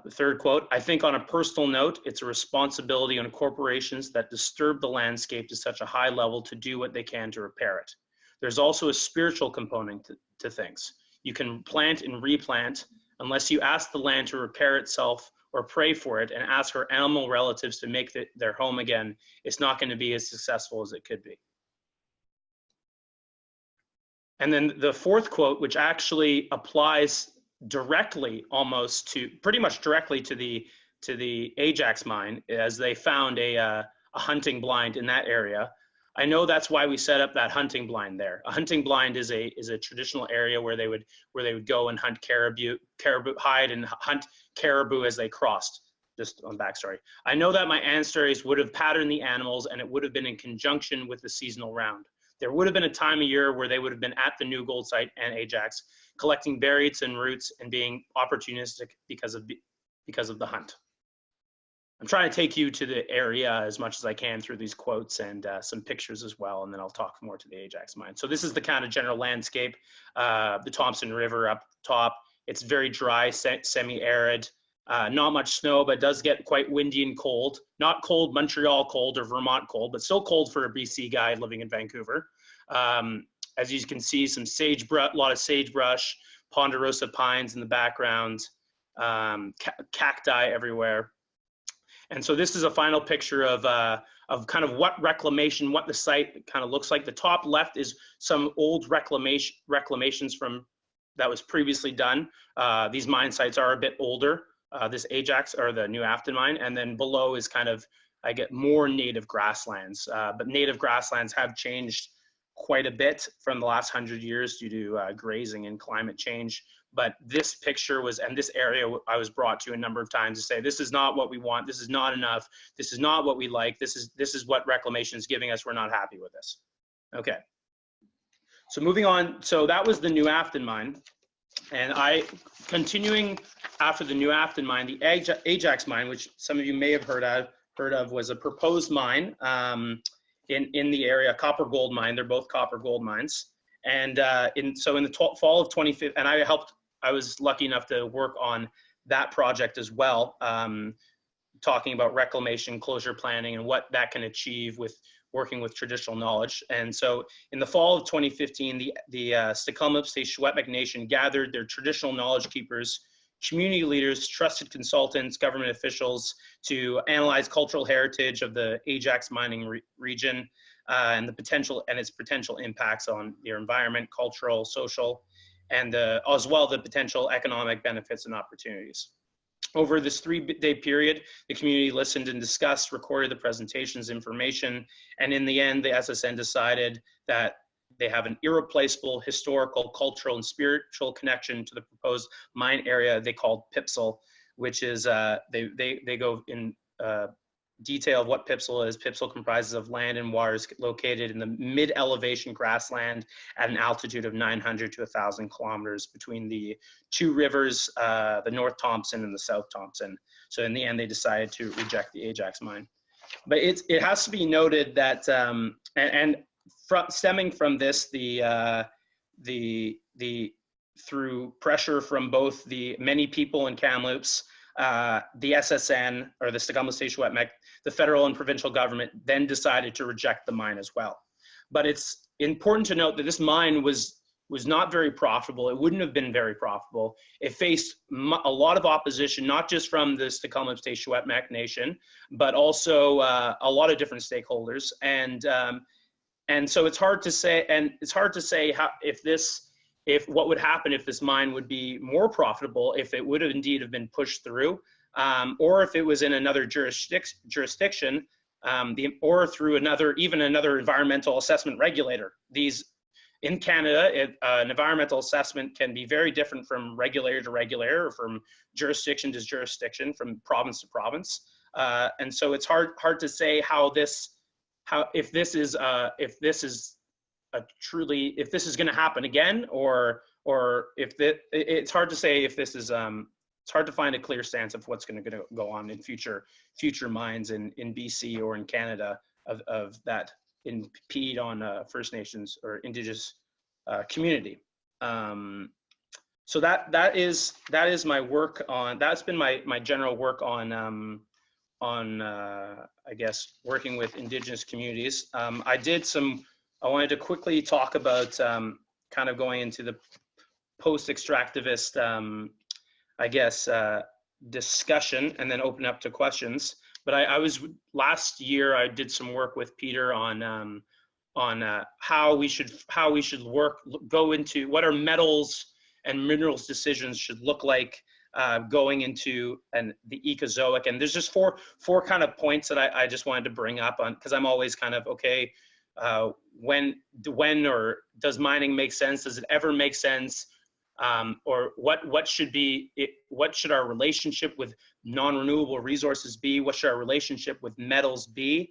The third quote: "I think on a personal note, it's a responsibility on corporations that disturb the landscape to such a high level to do what they can to repair it. There's also a spiritual component to things. You can plant and replant. Unless you ask the land to repair itself or pray for it and ask our animal relatives to make their home again, it's not going to be as successful as it could be." And then the fourth quote, which actually applies directly, pretty much directly to the Ajax mine, as they found a hunting blind in that area. I know that's why we set up that hunting blind there. A hunting blind is a traditional area where they would go and hunt caribou, hide and hunt caribou as they crossed. Just on backstory, I know that my ancestors would have patterned the animals, and it would have been in conjunction with the seasonal round. There would have been a time of year where they would have been at the new gold site and Ajax, collecting berries and roots and being opportunistic because of the hunt. I'm trying to take you to the area as much as I can through these quotes and some pictures as well, and then I'll talk more to the Ajax mine. So this is the kind of general landscape, the Thompson River up top. It's very dry, semi-arid. Not much snow, but it does get quite windy and cold. Not cold Montreal cold or Vermont cold, but still cold for a BC guy living in Vancouver. As you can see, some sagebrush, a lot of sagebrush, ponderosa pines in the background, cacti everywhere. And so this is a final picture of kind of what reclamation, what the site kind of looks like. The top left is some old reclamations from that was previously done. These mine sites are a bit older. This Ajax or the New Afton mine, and then below is kind of, I get more native grasslands, but native grasslands have changed quite a bit from the last 100 years due to grazing and climate change. But this picture was, and this area I was brought to a number of times to say, this is not what we want, this is not enough, this is not what we like, this is what reclamation is giving us, we're not happy with this. Okay, so moving on, so that was the New Afton mine. And continuing after the New Afton mine, the Ajax mine, which some of you may have heard of, was a proposed mine in the area, a copper gold mine. They're both copper gold mines. And in the fall of 2015, and I was lucky enough to work on that project as well, talking about reclamation, closure planning, and what that can achieve with working with traditional knowledge. And so in the fall of 2015, the Stak'Elmilpse Nation gathered their traditional knowledge keepers, community leaders, trusted consultants, government officials to analyze cultural heritage of the Ajax mining region and its potential impacts on their environment, cultural, social, and as well the potential economic benefits and opportunities. Over this 3-day period, the community listened and discussed, recorded the presentations, information, and in the end, the SSN decided that they have an irreplaceable historical, cultural, and spiritual connection to the proposed mine area they called Pipsel, which is, they go in detail of what Pipsel is. Pipsel comprises of land and waters located in the mid-elevation grassland at an altitude of 900 to 1,000 kilometers between the two rivers, the North Thompson and the South Thompson. So in the end, they decided to reject the Ajax mine. But it has to be noted that, stemming from this, through pressure from both the many people in Kamloops, the SSN, or the Stak'Elmilpse, the federal and provincial government then decided to reject the mine as well. But it's important to note that this mine was not very profitable. It wouldn't have been very profitable. It faced a lot of opposition, not just from the Stak'Elmilpse Nation, but also a lot of different stakeholders. And so it's hard to say how what would happen if this mine would be more profitable, if it would have indeed have been pushed through, or if it was in another jurisdiction, or through even another environmental assessment regulator. In Canada, an environmental assessment can be very different from regulator to regulator, or from jurisdiction to jurisdiction, from province to province. And so it's hard to say if this is going to happen again, or it's hard to say if this is, it's hard to find a clear stance of what's going to go on in future mines in BC or in Canada of that impede on First Nations or Indigenous community. So that is my work on, that's been my general work on I guess working with Indigenous communities. I wanted to quickly talk about kind of going into the post-extractivist, I guess, discussion, and then open up to questions. But last year I did some work with Peter on how we should go into what our metals and minerals decisions should look like going into the Ecozoic. And there's just four kind of points that I just wanted to bring up on, because I'm always kind of, okay, when or does mining make sense? Does it ever make sense? Or what should our relationship with non-renewable resources be? What should our relationship with metals be?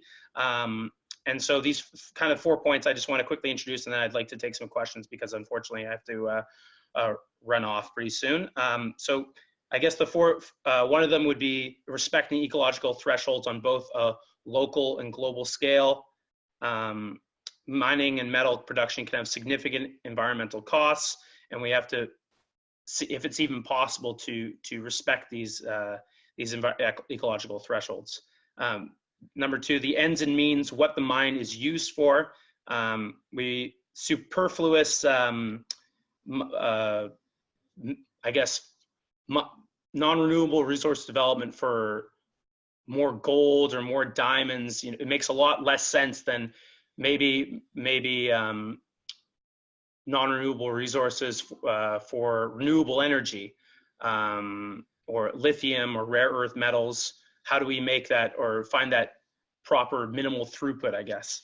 And so these kind of 4 points I just want to quickly introduce, and then I'd like to take some questions because unfortunately I have to run off pretty soon. So I guess the four, one of them would be respecting ecological thresholds on both a local and global scale. Mining and metal production can have significant environmental costs, and we have to see if it's even possible to respect these ecological thresholds. Number two, the ends and means, what the mine is used for. Superfluous, I guess, non-renewable resource development for more gold or more diamonds, you know, it makes a lot less sense than maybe non-renewable resources for renewable energy, or lithium or rare earth metals. How do we make that or find that proper minimal throughput, I guess?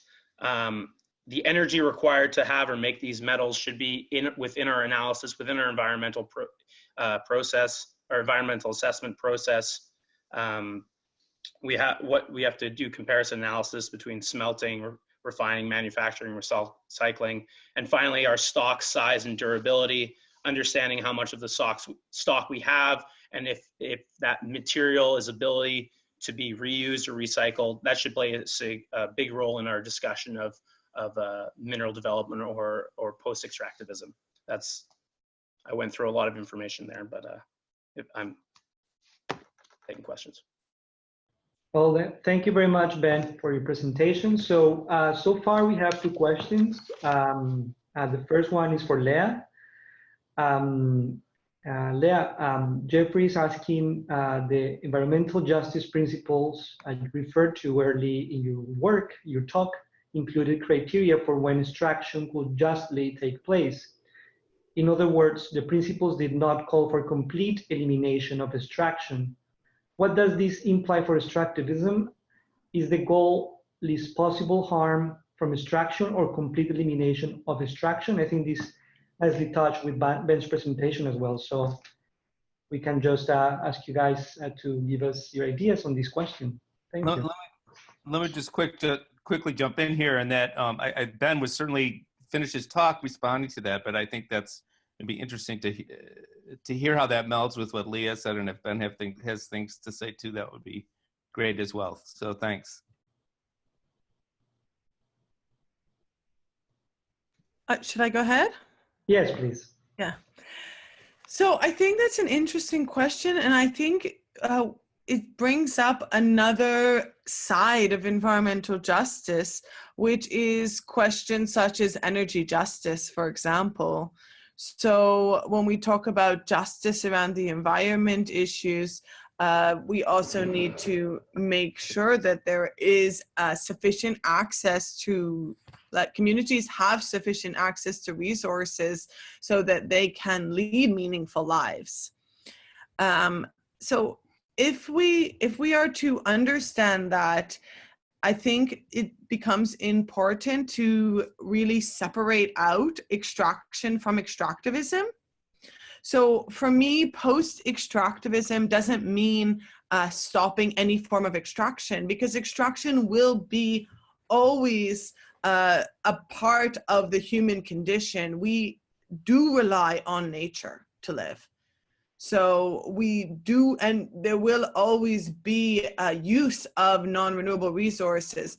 The energy required to have or make these metals should be within our analysis, within our environmental process or environmental assessment process. We have to do comparison analysis between smelting, refining, manufacturing, recycling, and finally our stock size and durability, understanding how much of the stock we have, and if that material is ability to be reused or recycled. That should play a big role in our discussion of mineral development or post-extractivism. I went through a lot of information there, but I'm taking questions. Well, thank you very much, Ben, for your presentation. So, so far we have two questions. The first one is for Leah. Leah, Jeffrey is asking the environmental justice principles you referred to early in your work, your talk, included criteria for when extraction could justly take place. In other words, the principles did not call for complete elimination of extraction. What does this imply for extractivism? Is the goal least possible harm from extraction or complete elimination of extraction? I think this has been touched with Ben's presentation as well. So we can just ask you guys to give us your ideas on this question. Thank you. Let me just quickly jump in here, and that Ben was certainly finished his talk responding to that, but I think that's going to be interesting to hear how that melds with what Leah said, and if Ben has things to say too, that would be great as well. So thanks. Should I go ahead? Yes, please. Yeah. So I think that's an interesting question, and I think it brings up another side of environmental justice, which is questions such as energy justice, for example. So when we talk about justice around the environment issues, we also need to make sure that there is sufficient access to, that communities have sufficient access to resources so that they can lead meaningful lives. So if we are to understand that, I think it becomes important to really separate out extraction from extractivism. So for me, post-extractivism doesn't mean stopping any form of extraction, because extraction will be always a part of the human condition. We do rely on nature to live. So we do, and there will always be a use of non-renewable resources.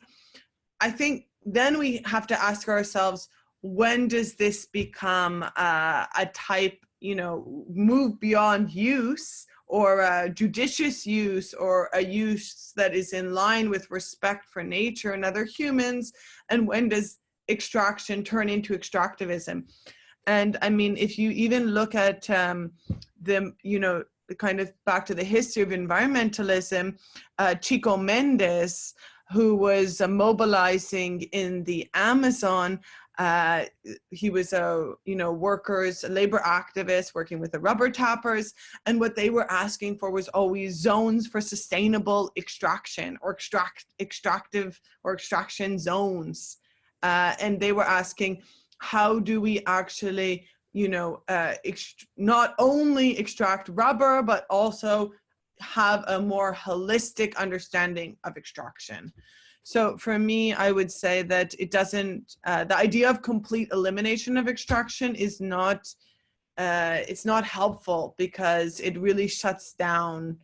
I think then we have to ask ourselves, when does this become a type, move beyond use, or a judicious use, or a use that is in line with respect for nature and other humans? And when does extraction turn into extractivism? And I mean, if you even look at the kind of back to the history of environmentalism, Chico Mendes, who was mobilizing in the Amazon, he was a labor activist working with the rubber tappers, and what they were asking for was always zones for sustainable extraction, or extraction zones. and they were asking, how do we actually, not only extract rubber, but also have a more holistic understanding of extraction. So for me, I would say that it doesn't, the idea of complete elimination of extraction is not, it's not helpful, because it really shuts down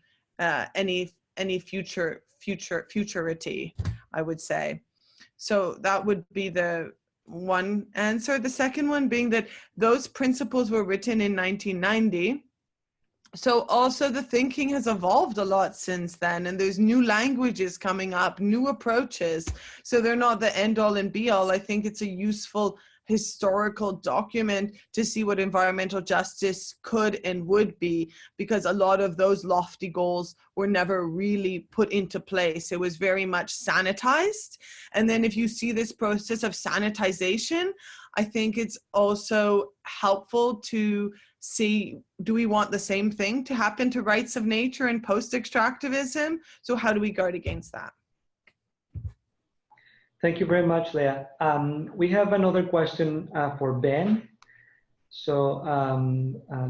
any futurity, I would say. So that would be the one answer. The second one being that those principles were written in 1990. So also the thinking has evolved a lot since then, and there's new languages coming up, new approaches. So they're not the end all and be all. I think it's a useful historical document to see what environmental justice could and would be, because a lot of those lofty goals were never really put into place. It was very much sanitized. And then if you see this process of sanitization, I think it's also helpful to see, do we want the same thing to happen to rights of nature and post-extractivism? So how do we guard against that? Thank you very much, Leah. We have another question for Ben. So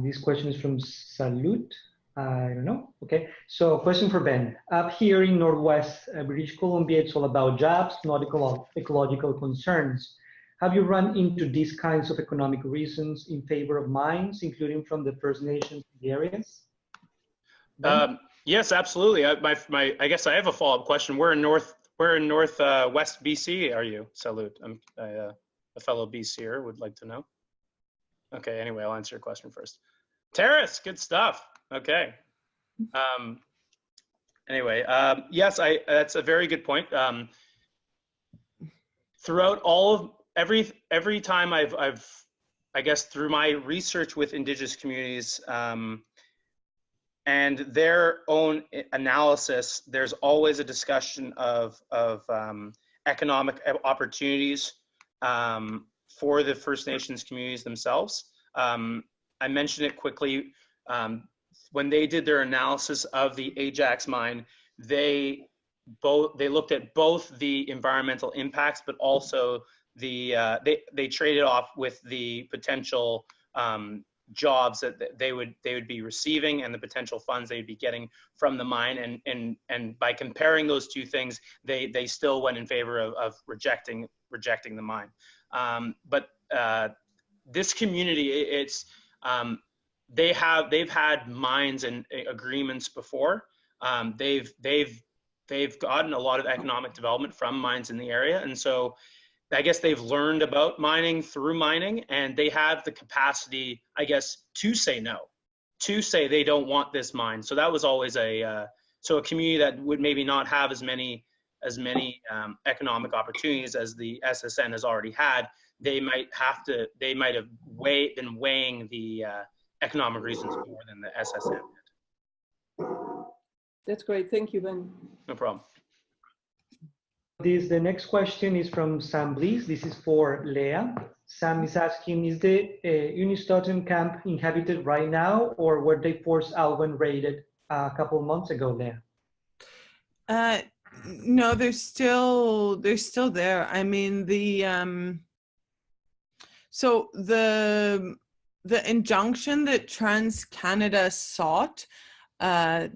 this question is from Salute. I don't know. Okay. So question for Ben. Up here in Northwest British Columbia, it's all about jobs, not ecological concerns. Have you run into these kinds of economic reasons in favor of mines, including from the First Nations areas? Yes, absolutely. I guess I have a follow-up question. Where in Northwest BC are you? Salute. I'm a fellow BCer, would like to know. Okay, anyway, I'll answer your question first. Terrace, good stuff. Okay. Anyway, yes, that's a very good point. Throughout all of every time I guess through my research with Indigenous communities and their own analysis, there's always a discussion of economic opportunities for the First Nations communities themselves. I mentioned it quickly. When they did their analysis of the Ajax mine, they looked at both the environmental impacts, but also they traded off with the potential jobs that they would be receiving and the potential funds they'd be getting from the mine, and by comparing those two things, they still went in favor of rejecting the mine. But this community, they've had mines and agreements before. They've gotten a lot of economic development from mines in the area, and so I guess they've learned about mining through mining, and they have the capacity, I guess, to say no, to say they don't want this mine. So that was always a community that would maybe not have as many economic opportunities as the SSN has already had. They might have been weighing the economic reasons more than the SSN did. That's great. Thank you, Ben. No problem. The next question is from Sam Bliss. This is for Leah. Sam is asking, is the Unistoten camp inhabited right now, or were they forced out when raided a couple of months ago, Leah? No, they're still there. I mean, so the injunction that TransCanada sought, I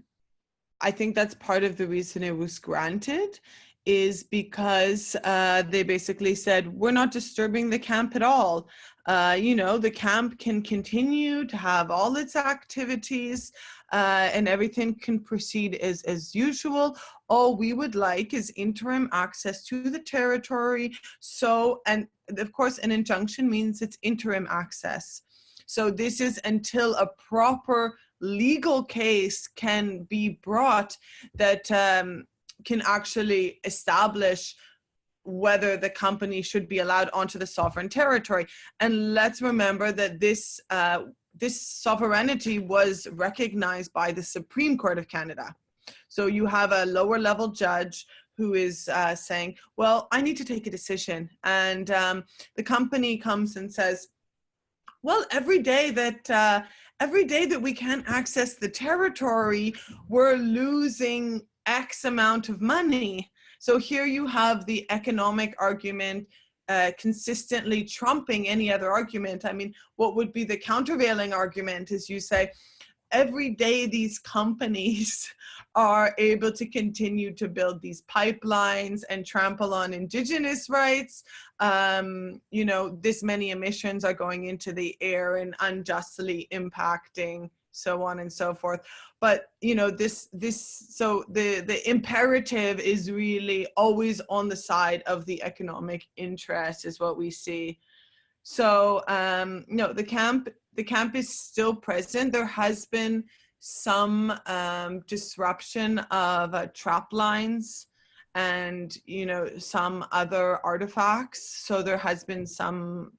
think that's part of the reason it was granted, is because they basically said, we're not disturbing the camp at all. The camp can continue to have all its activities and everything can proceed as usual. All we would like is interim access to the territory. So, and of course, an injunction means it's interim access. So this is until a proper legal case can be brought that can actually establish whether the company should be allowed onto the sovereign territory. And let's remember that this sovereignty was recognized by the Supreme Court of Canada. So you have a lower level judge who is saying, well, I need to take a decision. And the company comes and says, well, every day that we can't access the territory, we're losing X amount of money. So here you have the economic argument consistently trumping any other argument. I mean, what would be the countervailing argument is you say, every day these companies are able to continue to build these pipelines and trample on indigenous rights. You know, this many emissions are going into the air and unjustly impacting, so on and so forth. But, you know, so the imperative is really always on the side of the economic interest is what we see. So, no, the camp is still present. There has been some disruption of trap lines and, you know, some other artifacts. So there has been some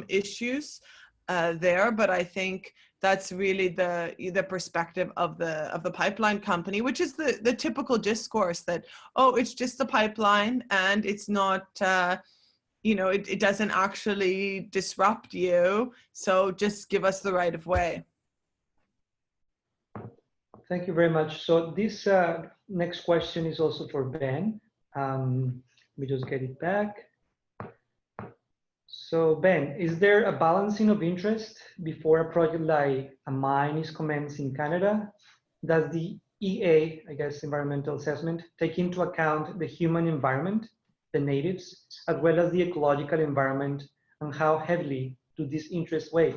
issues there, but I think that's really the perspective of the pipeline company, which is the typical discourse that, oh, it's just a pipeline and it's not, you know, it doesn't actually disrupt you, so just give us the right of way. Thank you very much. So this next question is also for Ben. We just get it back. So Ben, is there a balancing of interest before a project like a mine is commenced in Canada? Does the EA, I guess, environmental assessment, take into account the human environment, the natives, as well as the ecological environment, and how heavily do these interests weigh?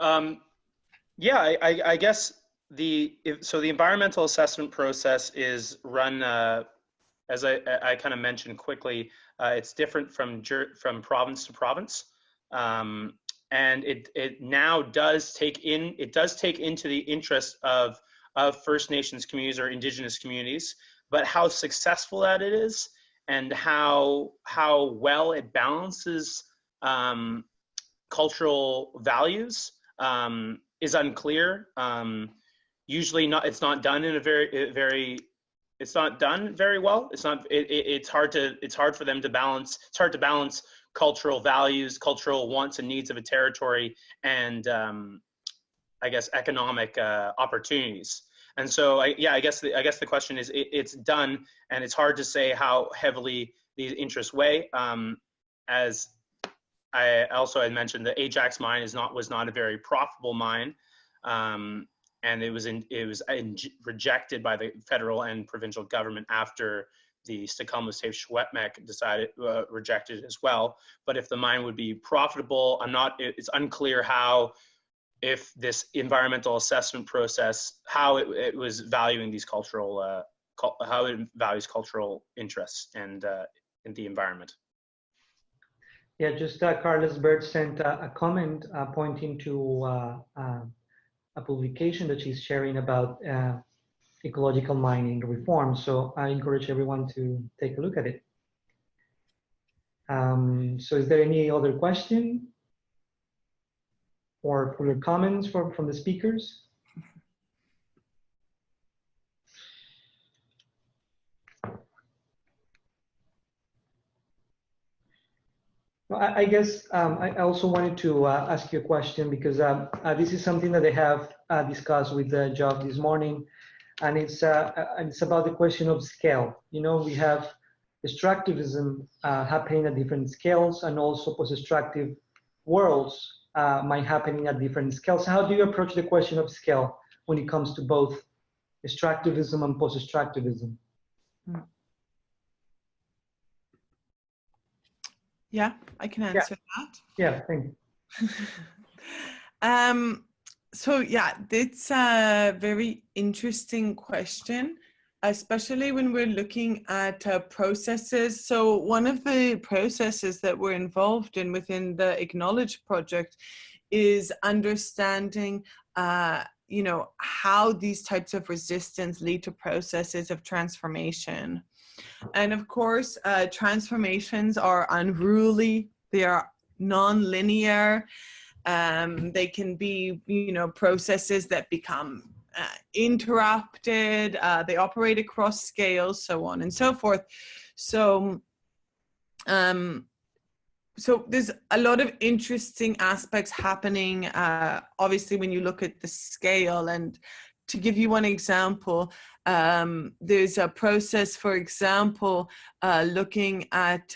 Yeah, I guess so the environmental assessment process is run, as I kind of mentioned quickly, it's different from province to province. And it now does take into the interest of First Nations communities or Indigenous communities, but how successful that it is and how well it balances cultural values is unclear. Usually it's not done in a it's not done very well. It's hard for them to balance. It's hard to balance cultural values, cultural wants and needs of a territory, and I guess economic opportunities. And so I guess the question is, it's done, and it's hard to say how heavily these interests weigh. As I also had mentioned, the Ajax mine was not a very profitable mine, and it was rejected by the federal and provincial government after the Stakoma-Safe-Schwetmek rejected it as well. But if the mine would be profitable, it's unclear if this environmental assessment process, how it was valuing these cultural, how it values cultural interests and in the environment. Yeah, just Carlos Bird sent a comment pointing to a publication that she's sharing about ecological mining reform. So I encourage everyone to take a look at it. So is there any other question or further comments from the speakers? Well, I guess I also wanted to ask you a question, because this is something that I have discussed with Geoff this morning, and it's about the question of scale. You know, we have extractivism happening at different scales, and also post-extractive worlds might happening at different scales. How do you approach the question of scale when it comes to both extractivism and post-extractivism? Yeah, I can answer that. Yeah, thank you. So yeah, it's a very interesting question, especially when we're looking at processes. So one of the processes that we're involved in within the Acknowledge project is understanding, you know, how these types of resistance lead to processes of transformation. And of course, transformations are unruly, they are non-linear, they can be, you know, processes that become interrupted, they operate across scales, so on and so forth. So, so there's a lot of interesting aspects happening, obviously, when you look at the scale, and to give you one example, there's a process, for example, looking at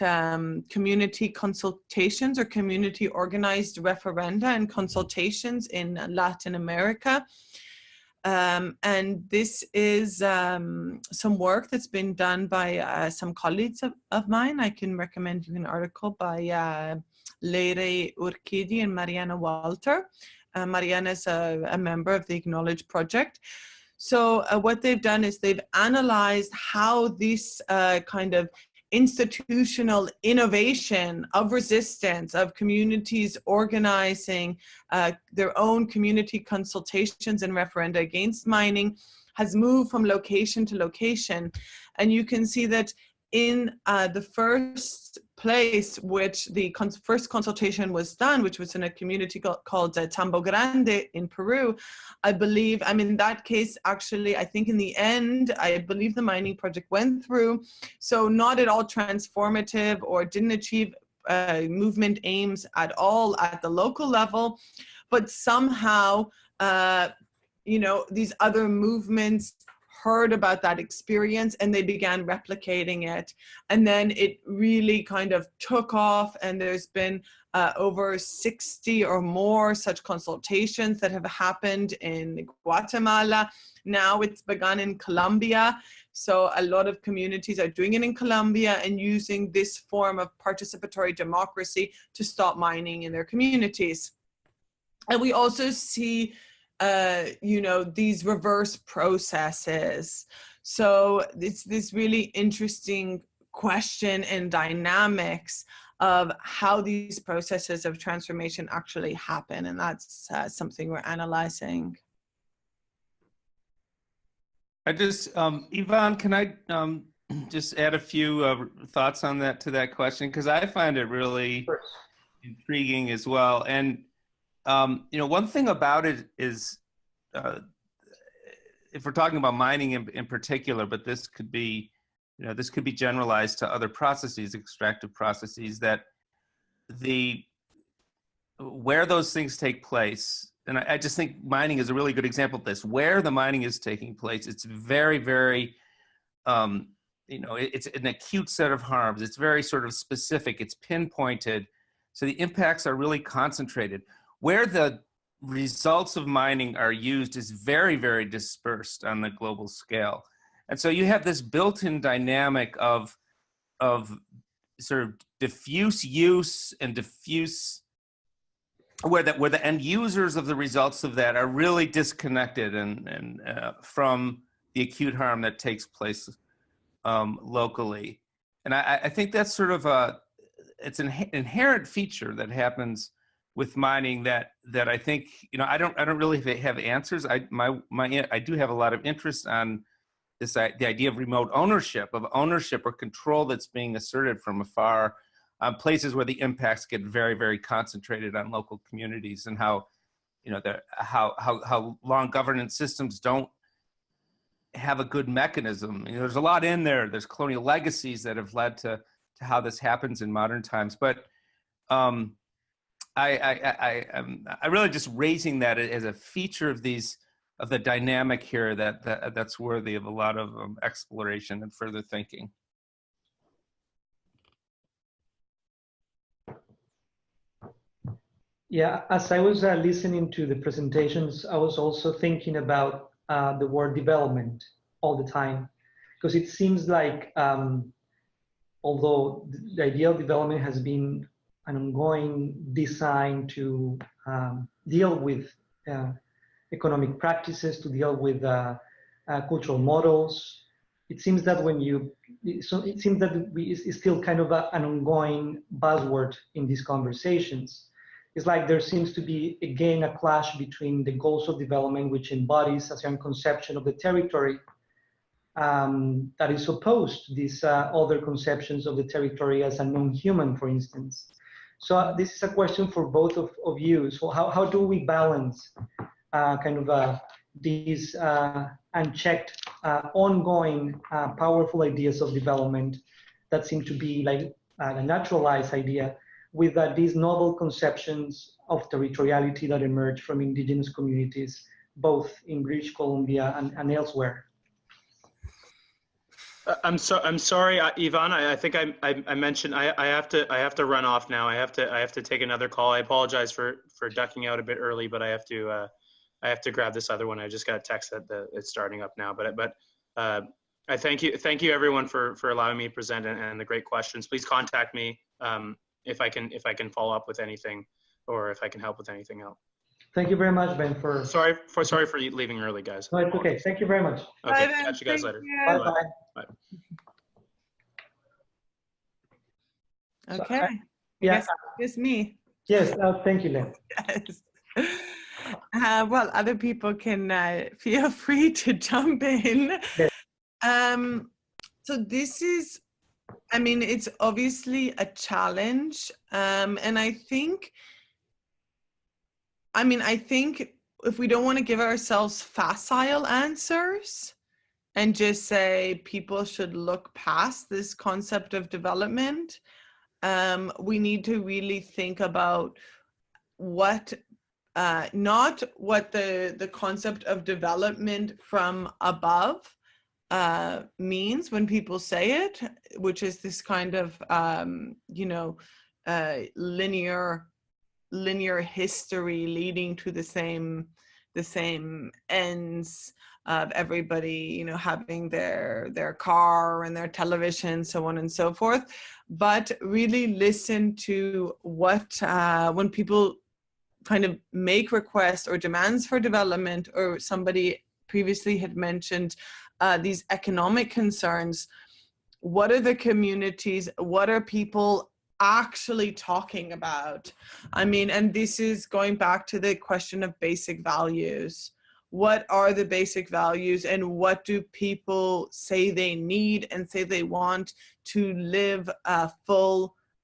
community consultations or community organized referenda and consultations in Latin America. And this is some work that's been done by some colleagues of mine. I can recommend you an article by Leire Urquidi and Mariana Walter. Mariana is a member of the Acknowledge Project. So what they've done is they've analyzed how this kind of institutional innovation of resistance, of communities organizing their own community consultations and referenda against mining has moved from location to location. And you can see that in the first place which the first consultation was done, which was in a community called Tambo Grande in Peru, I believe, I mean, in that case, actually, I think in the end, I believe the mining project went through. So not at all transformative or didn't achieve movement aims at all at the local level, but somehow, you know, these other movements heard about that experience and they began replicating it. And then it really kind of took off, and there's been over 60 or more such consultations that have happened in Guatemala. Now it's begun in Colombia. So a lot of communities are doing it in Colombia and using this form of participatory democracy to stop mining in their communities. And we also see you know, these reverse processes. So it's this really interesting question and dynamics of how these processes of transformation actually happen. And that's something we're analyzing. I just, Yvonne, can I just add a few thoughts on that, to that question? Because I find it really intriguing as well. And you know, one thing about it is, if we're talking about mining in particular, but this could be, you know, this could be generalized to other processes, extractive processes, that where those things take place, and I just think mining is a really good example of this, where the mining is taking place, it's very, very, you know, it's an acute set of harms. It's very sort of specific, it's pinpointed. So the impacts are really concentrated. Where the results of mining are used is very, very dispersed on the global scale. And so you have this built-in dynamic of sort of diffuse use and diffuse, where the end users of the results of that are really disconnected and from the acute harm that takes place locally. And I think that's sort of it's an inherent feature that happens with mining that I think, you know, I don't really have answers. I do have a lot of interest on this, the idea of remote ownership or control that's being asserted from afar, places where the impacts get very, very concentrated on local communities, and how, you know, how long governance systems don't have a good mechanism. You know, there's a lot in there. There's colonial legacies that have led to how this happens in modern times, but I'm really just raising that as a feature of the dynamic here that's worthy of a lot of exploration and further thinking. Yeah, as I was listening to the presentations, I was also thinking about the word development all the time, because it seems like although the idea of development has been an ongoing design to deal with economic practices, to deal with cultural models, it seems that it's still kind of an ongoing buzzword in these conversations. It's like there seems to be, again, a clash between the goals of development, which embodies a certain conception of the territory that is opposed to these other conceptions of the territory as a non-human, for instance. So this is a question for both of you. So how do we balance these unchecked, ongoing, powerful ideas of development that seem to be like a naturalized idea with these novel conceptions of territoriality that emerge from indigenous communities both in British Columbia and elsewhere. I'm sorry, Ivan. I think I mentioned I have to run off now. I have to take another call. I apologize for ducking out a bit early, but I have to grab this other one. I just got a text that it's starting up now. But I thank you everyone for allowing me to present and the great questions. Please contact me if I can follow up with anything or if I can help with anything else. Thank you very much, Ben. Sorry for leaving early, guys. No, it's okay. Thank you very much. Okay, Bye, Ben. catch you guys Thank later. you. Bye bye. Bye. Okay. Yeah. Guess it's me. Yes. Thank you, Len. Yes. Well, other people can feel free to jump in. Yes. So this is, I mean, it's obviously a challenge. And I think if we don't want to give ourselves facile answers and just say people should look past this concept of development, we need to really think about what, not what the concept of development from above means when people say it, which is this kind of, linear history leading to the same ends of everybody, having their car and their television, so on and so forth. But really listen to what, when people kind of make requests or demands for development, or somebody previously had mentioned these economic concerns, what are the communities, what are people actually talking about? I mean, and this is going back to the question of basic values. What are the basic values, and what do people say they need and say they want to live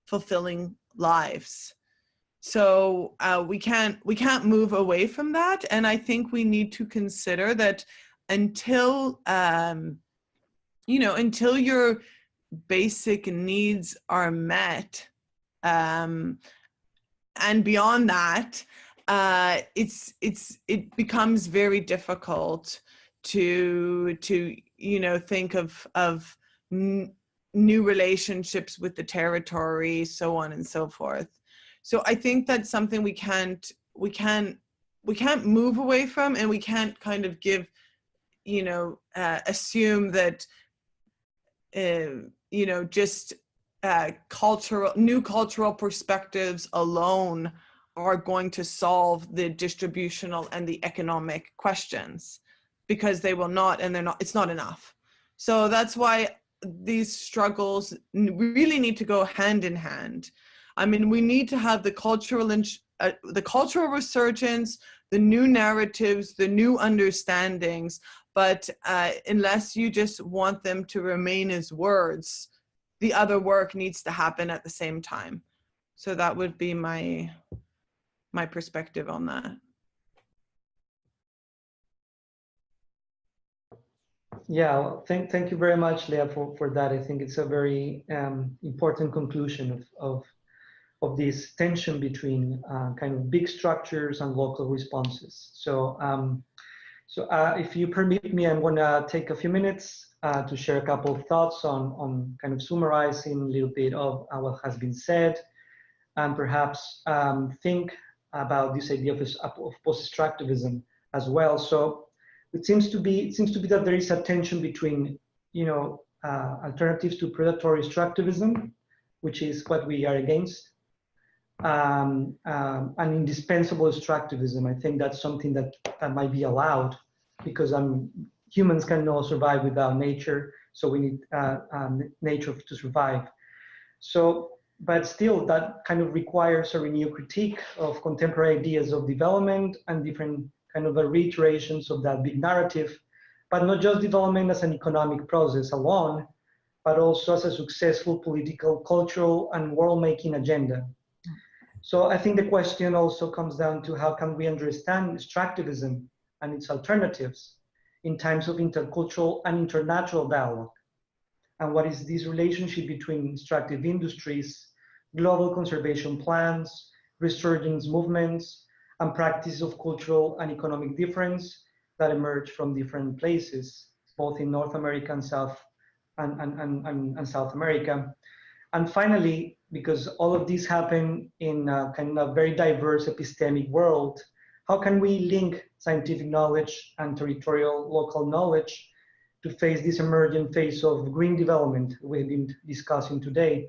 fulfilling lives? So we can't move away from that, and I think we need to consider that until until your basic needs are met, and beyond that, it becomes very difficult to think of new relationships with the territory, so on and so forth. So I think that's something we can't move away from, and we can't kind of give, assume that just new cultural perspectives alone are going to solve the distributional and the economic questions, because they will not, and it's not enough. So that's why these struggles really need to go hand in hand. I mean, we need to have the cultural resurgence, the new narratives, the new understandings, but unless you just want them to remain as words, the other work needs to happen at the same time. So that would be my perspective on that. Yeah, well, thank you very much, Leah, for that. I think it's a very important conclusion of this tension between kind of big structures and local responses. So, if you permit me, I'm going to take a few minutes to share a couple of thoughts on kind of summarizing a little bit of what has been said, and perhaps think about this idea of post-extractivism as well. So it seems to be that there is a tension between, alternatives to predatory extractivism, which is what we are against, and indispensable extractivism. I think that's something that might be allowed, because humans cannot survive without nature, so we need nature to survive. So, but still, that kind of requires a renewed critique of contemporary ideas of development and different kind of reiterations of that big narrative, but not just development as an economic process alone, but also as a successful political, cultural, and world-making agenda. So I think the question also comes down to how can we understand extractivism and its alternatives in times of intercultural and international dialogue? And what is this relationship between extractive industries, global conservation plans, resurgence movements, and practices of cultural and economic difference that emerge from different places, both in North America and South America. And finally, because all of these happen in a kind of very diverse epistemic world, how can we link scientific knowledge and territorial local knowledge to face this emergent phase of green development we've been discussing today?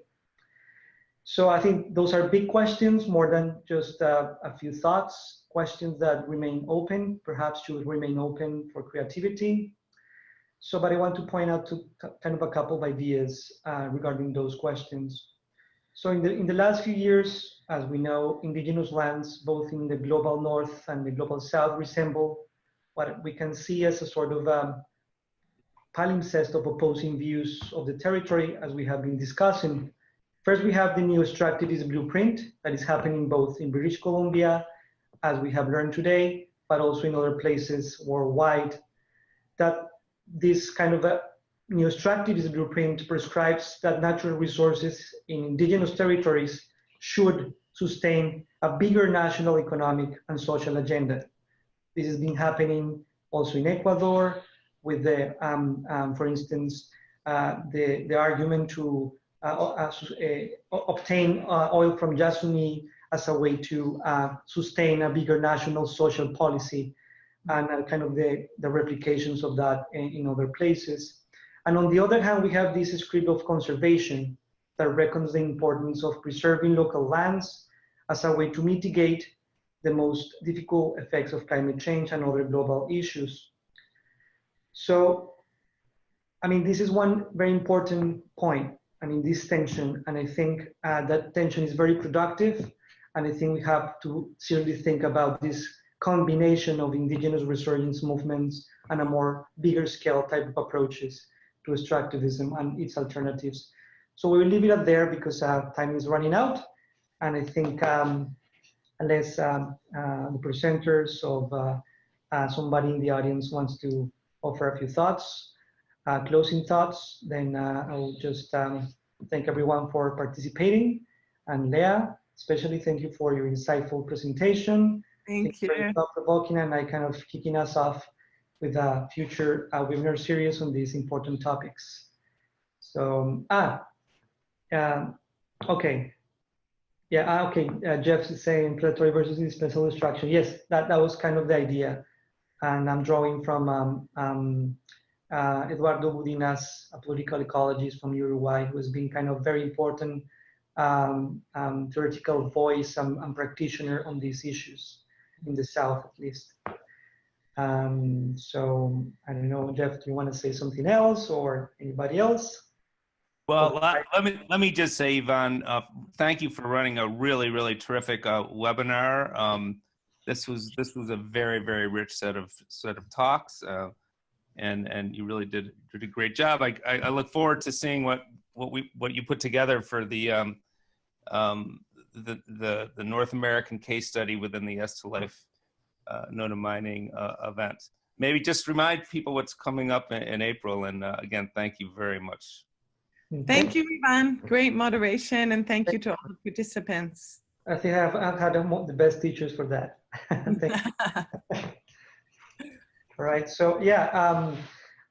So I think those are big questions, more than just a few thoughts, questions that remain open, perhaps should remain open for creativity. So, but I want to point out to kind of a couple of ideas regarding those questions. So in the last few years, as we know, indigenous lands, both in the global north and the global south, resemble what we can see as a sort of palimpsest of opposing views of the territory, as we have been discussing. First, we have the new extractivist blueprint that is happening both in British Columbia, as we have learned today, but also in other places worldwide, that this kind of a new extractivist blueprint prescribes that natural resources in indigenous territories should sustain a bigger national economic and social agenda. This has been happening also in Ecuador with the, for instance, the argument to obtain oil from Yasuni as a way to sustain a bigger national social policy, and kind of the replications of that in other places. And on the other hand, we have this script of conservation that reckons the importance of preserving local lands as a way to mitigate the most difficult effects of climate change and other global issues. So, I mean, this is one very important point. I mean, this tension, and I think that tension is very productive. And I think we have to seriously think about this combination of indigenous resurgence movements and a more bigger scale type of approaches to extractivism and its alternatives. So we will leave it at there because time is running out. And I think unless the presenters of somebody in the audience wants to offer a few thoughts, closing thoughts, then I will just thank everyone for participating. And Lea, especially thank you for your insightful presentation. Thank you. Very thought-provoking, and I kind of kicking us off with a future webinar series on these important topics. So, okay. Yeah, okay, Jeff is saying predatory versus indispensable extraction. Yes, that was kind of the idea. And I'm drawing from Eduardo Budina's, a political ecologist from Uruguay, who has been kind of very important theoretical voice and practitioner on these issues, in the South at least. So I don't know, Jeff, do you want to say something else or anybody else? Well, let me just say, Ivan, thank you for running a really terrific webinar. This was a very rich set of talks, and you really did a great job. I look forward to seeing what you put together for the North American case study within the S to Life Nona mining event. Maybe just remind people what's coming up in April. And again, thank you very much. Thank you, Ivan. Great moderation, and thank you to all the participants. I think I've had the best teachers for that. Thank you. All right, so yeah,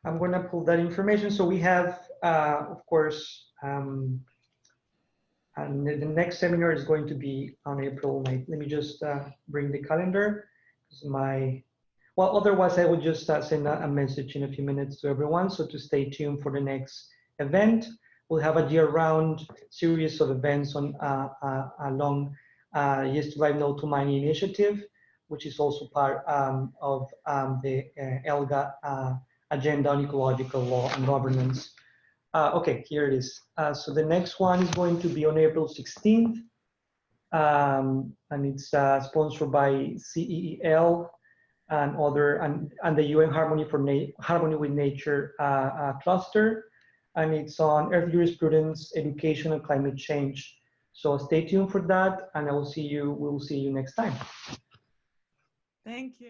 I'm going to pull that information. So we have, of course, and the next seminar is going to be on April 9th. Let me just bring the calendar. Well, otherwise I will just send a message in a few minutes to everyone. So to stay tuned for the next event. We'll have a year-round series of events on along Yes to Life, No to Mining initiative, which is also part of the EL&G agenda on ecological law and governance. Okay, here it is. So the next one is going to be on April 16th, and it's sponsored by CEEL and other and the UN Harmony with Nature cluster, and it's on Earth jurisprudence, education, and climate change. So stay tuned for that, and we'll see you next time. Thank you.